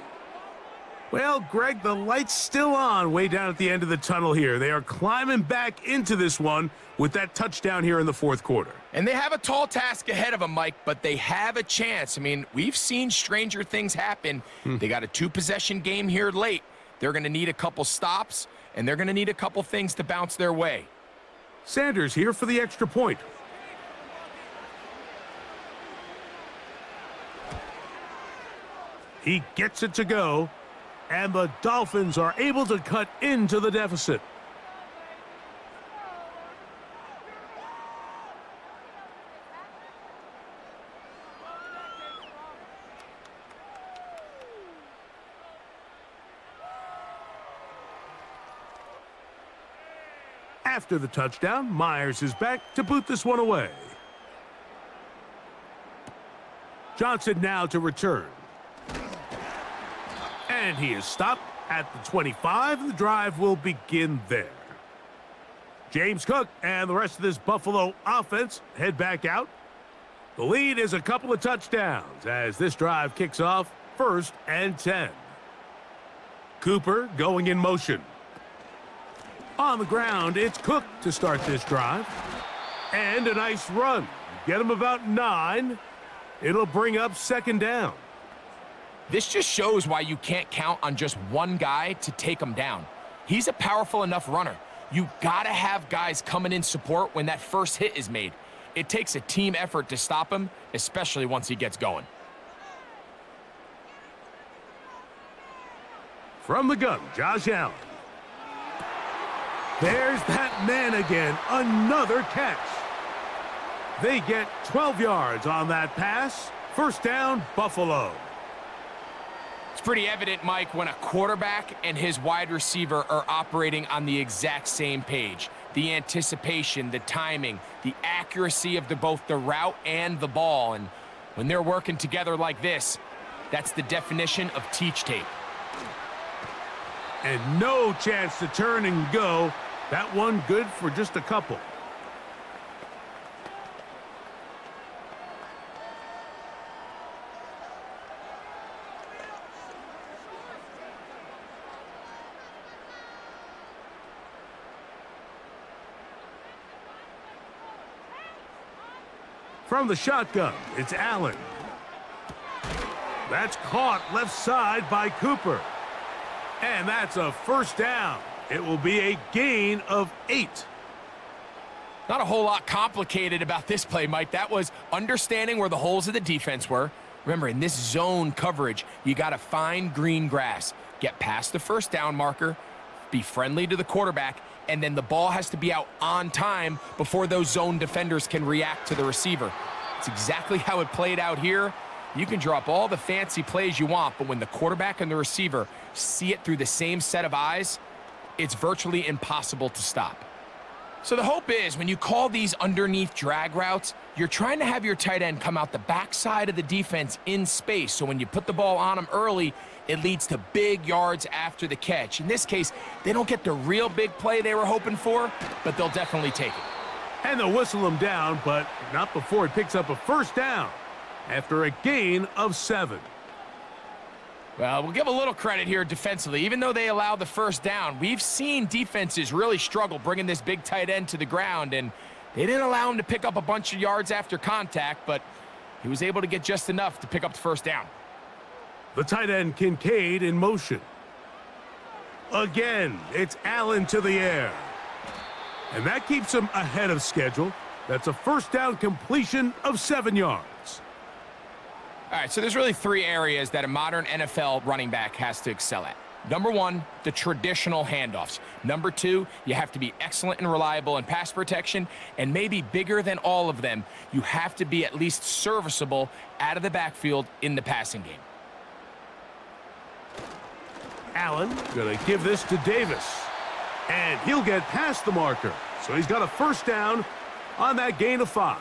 [SPEAKER 2] Well, Greg, the light's still on way down at the end of the tunnel here. They are climbing back into this one with that touchdown here in the 4th quarter.
[SPEAKER 3] And they have a tall task ahead of them, Mike, but they have a chance. I mean, we've seen stranger things happen. They got a 2-possession game here late. They're going to need a couple stops, and they're going to need a couple things to bounce their way.
[SPEAKER 2] Sanders here for the extra point. He gets it to go, and the Dolphins are able to cut into the deficit. After the touchdown, Myers is back to boot this one away. Johnson now to return. And he is stopped at the 25. The drive will begin there. James Cook and the rest of this Buffalo offense head back out. The lead is a couple of touchdowns as this drive kicks off 1st and 10. Cooper going in motion. On the ground, it's Cook to start this drive. And a nice run. Get him about 9. It'll bring up 2nd down.
[SPEAKER 3] This just shows why you can't count on just one guy to take him down. He's a powerful enough runner. You gotta have guys coming in support when that first hit is made. It takes a team effort to stop him, especially once he gets going.
[SPEAKER 2] From the gun, Josh Allen. There's that man again, another catch. They get 12 yards on that pass. 1st down, Buffalo.
[SPEAKER 3] It's pretty evident, Mike, when a quarterback and his wide receiver are operating on the exact same page. The anticipation, the timing, the accuracy of both the route and the ball. And when they're working together like this, that's the definition of teach tape.
[SPEAKER 2] And no chance to turn and go. That one good for just a couple. From the shotgun, it's Allen. That's caught left side by Cooper. And that's a 1st down. It will be a gain of 8.
[SPEAKER 3] Not a whole lot complicated about this play, Mike. That was understanding where the holes of the defense were. Remember, in this zone coverage, you got to find green grass. Get past the 1st down marker, be friendly to the quarterback, and then the ball has to be out on time before those zone defenders can react to the receiver. It's exactly how it played out here. You can drop all the fancy plays you want, but when the quarterback and the receiver see it through the same set of eyes, it's virtually impossible to stop. So the hope is when you call these underneath drag routes, you're trying to have your tight end come out the backside of the defense in space. So when you put the ball on him early, it leads to big yards after the catch. In this case, they don't get the real big play they were hoping for, but they'll definitely take it.
[SPEAKER 2] And they'll whistle him down, but not before he picks up a 1st down after a gain of 7.
[SPEAKER 3] Well, we'll give a little credit here defensively. Even though they allowed the first down, we've seen defenses really struggle bringing this big tight end to the ground, and they didn't allow him to pick up a bunch of yards after contact, but he was able to get just enough to pick up the first down.
[SPEAKER 2] The tight end Kincaid in motion. Again, it's Allen to the air. And that keeps him ahead of schedule. That's a first down completion of 7 yards.
[SPEAKER 3] All right, so there's really 3 areas that a modern NFL running back has to excel at. Number 1, the traditional handoffs. Number 2, you have to be excellent and reliable in pass protection. And maybe bigger than all of them, you have to be at least serviceable out of the backfield in the passing game.
[SPEAKER 2] Allen going to give this to Davis. And he'll get past the marker. So he's got a first down on that gain of 5.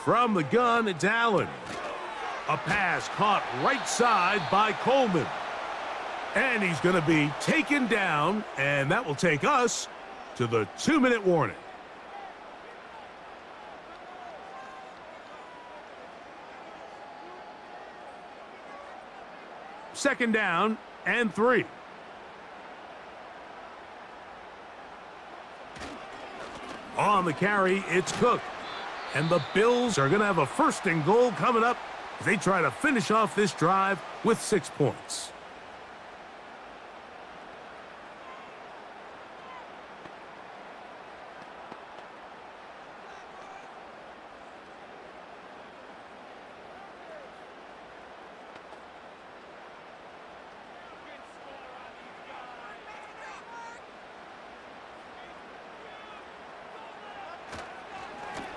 [SPEAKER 2] From the gun, it's Allen. A pass caught right side by Coleman. And he's going to be taken down, and that will take us to the 2-minute warning. Second down and 3. On the carry, it's Cook. And the Bills are going to have a 1st and goal coming up as they try to finish off this drive with 6 points.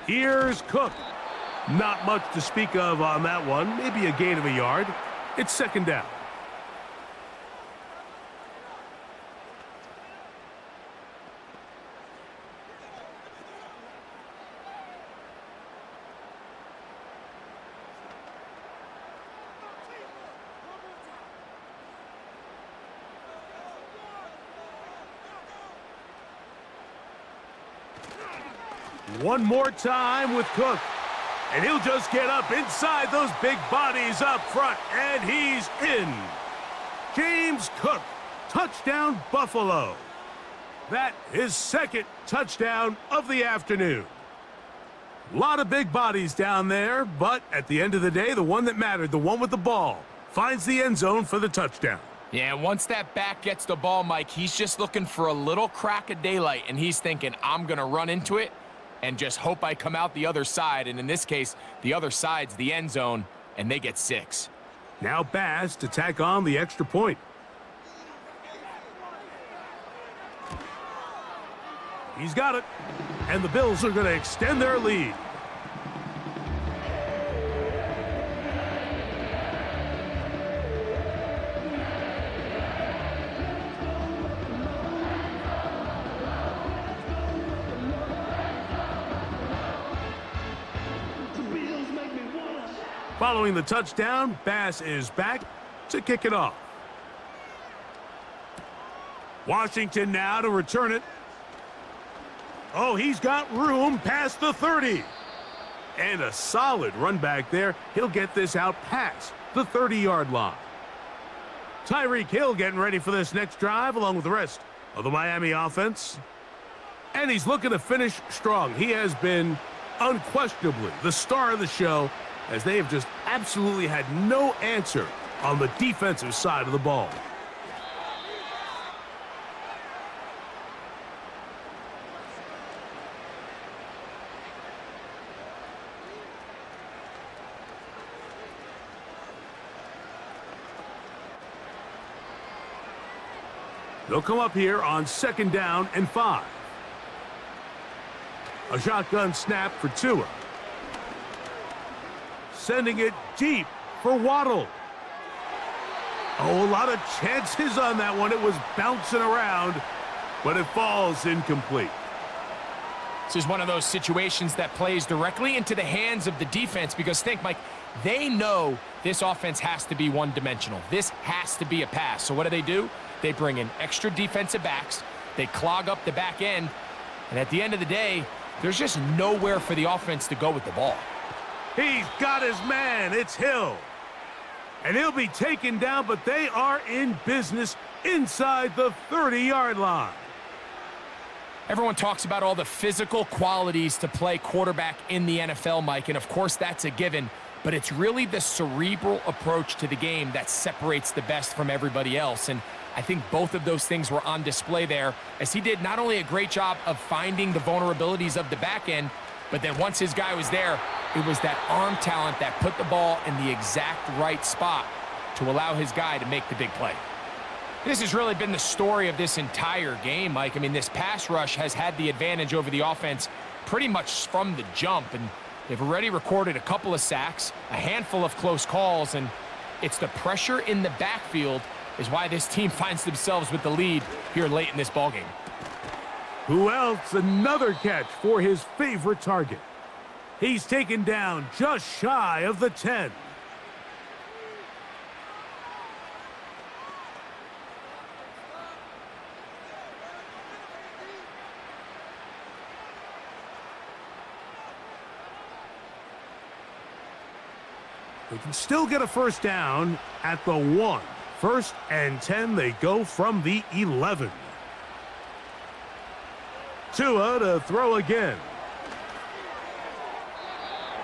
[SPEAKER 2] Here's Cook. Not much to speak of on that one. Maybe a gain of a yard. It's 2nd down. One more time with Cook. And he'll just get up inside those big bodies up front. And he's in. James Cook. Touchdown, Buffalo. That is 2nd touchdown of the afternoon. A lot of big bodies down there, but at the end of the day, the one that mattered, the one with the ball, finds the end zone for the touchdown.
[SPEAKER 3] Yeah, once that back gets the ball, Mike, he's just looking for a little crack of daylight, and he's thinking, I'm going to run into it and just hope I come out the other side. And in this case, the other side's the end zone, and they get 6.
[SPEAKER 2] Now Bass to tack on the extra point. He's got it. And the Bills are going to extend their lead. Following the touchdown, Bass is back to kick it off. Washington now to return it. Oh, he's got room past the 30. And a solid run back there. He'll get this out past the 30-yard line. Tyreek Hill getting ready for this next drive along with the rest of the Miami offense. And he's looking to finish strong. He has been unquestionably the star of the show, as they have just absolutely had no answer on the defensive side of the ball. They'll come up here on 2nd down and 5. A shotgun snap for Tua. Sending it deep for Waddle. Oh, a lot of chances on that one. It was bouncing around, but it falls incomplete.
[SPEAKER 3] This is one of those situations that plays directly into the hands of the defense because think, Mike, they know this offense has to be one-dimensional. This has to be a pass. So what do? They bring in extra defensive backs. They clog up the back end. And at the end of the day, there's just nowhere for the offense to go with the ball.
[SPEAKER 2] He's got his man. It's Hill. And he'll be taken down, but they are in business inside the 30-yard line.
[SPEAKER 3] Everyone talks about all the physical qualities to play quarterback in the NFL, Mike, and of course that's a given, but it's really the cerebral approach to the game that separates the best from everybody else, and I think both of those things were on display there as he did not only a great job of finding the vulnerabilities of the back end, but then once his guy was there, it was that arm talent that put the ball in the exact right spot to allow his guy to make the big play. This has really been the story of this entire game, Mike. I mean, this pass rush has had the advantage over the offense pretty much from the jump, and they've already recorded a couple of sacks, a handful of close calls, and it's the pressure in the backfield is why this team finds themselves with the lead here late in this ballgame.
[SPEAKER 2] Who else? Another catch for his favorite target. He's taken down just shy of the 10. They can still get a first down at the 1. 1st and 10, they go from the 11. Tua to throw again.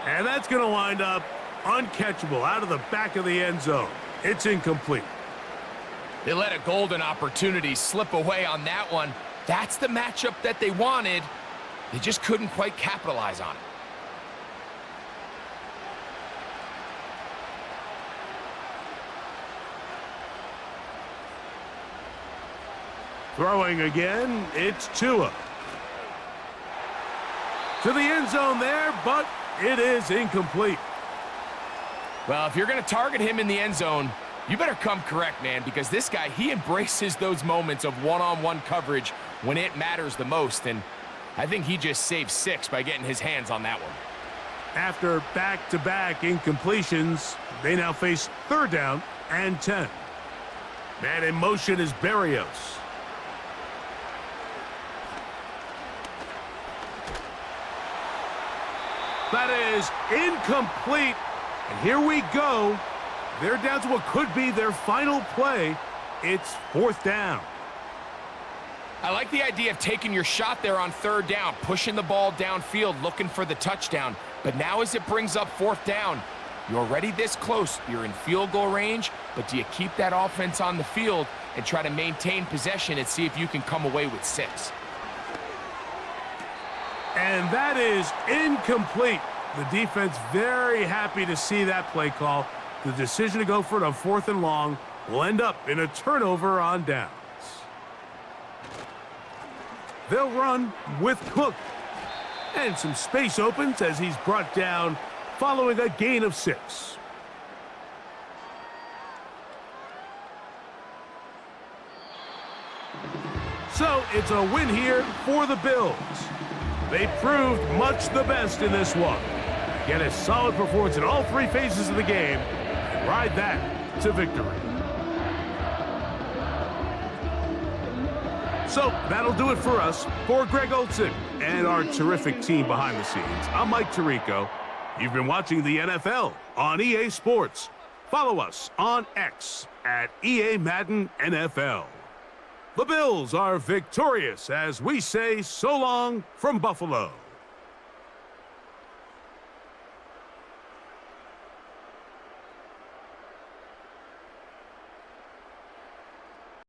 [SPEAKER 2] And that's going to wind up uncatchable out of the back of the end zone. It's incomplete.
[SPEAKER 3] They let a golden opportunity slip away on that one. That's the matchup that they wanted. They just couldn't quite capitalize on it.
[SPEAKER 2] Throwing again, it's Tua. To the end zone there, but it is incomplete.
[SPEAKER 3] Well, if you're going to target him in the end zone, you better come correct, man, because this guy, he embraces those moments of one-on-one coverage when it matters the most, and I think he just saved 6 by getting his hands on that one.
[SPEAKER 2] After back-to-back incompletions, they now face 3rd down and 10. Man in motion is Berrios. That is incomplete. And here we go. They're down to what could be their final play. It's 4th down.
[SPEAKER 3] I like the idea of taking your shot there on 3rd down, pushing the ball downfield, looking for the touchdown. But now as it brings up 4th down, you're already this close. You're in field goal range, but do you keep that offense on the field and try to maintain possession and see if you can come away with 6?
[SPEAKER 2] And that is incomplete. The defense very happy to see that play call. The decision to go for it on 4th and long will end up in a turnover on downs. They'll run with Cook. And some space opens as he's brought down following a gain of 6. So it's a win here for the Bills. They proved much the best in this one. Get a solid performance in all 3 phases of the game and ride that to victory. So that'll do it for us. For Greg Olson and our terrific team behind the scenes, I'm Mike Tirico. You've been watching the NFL on EA Sports. Follow us on X at EA Madden NFL. The Bills are victorious as we say so long from Buffalo.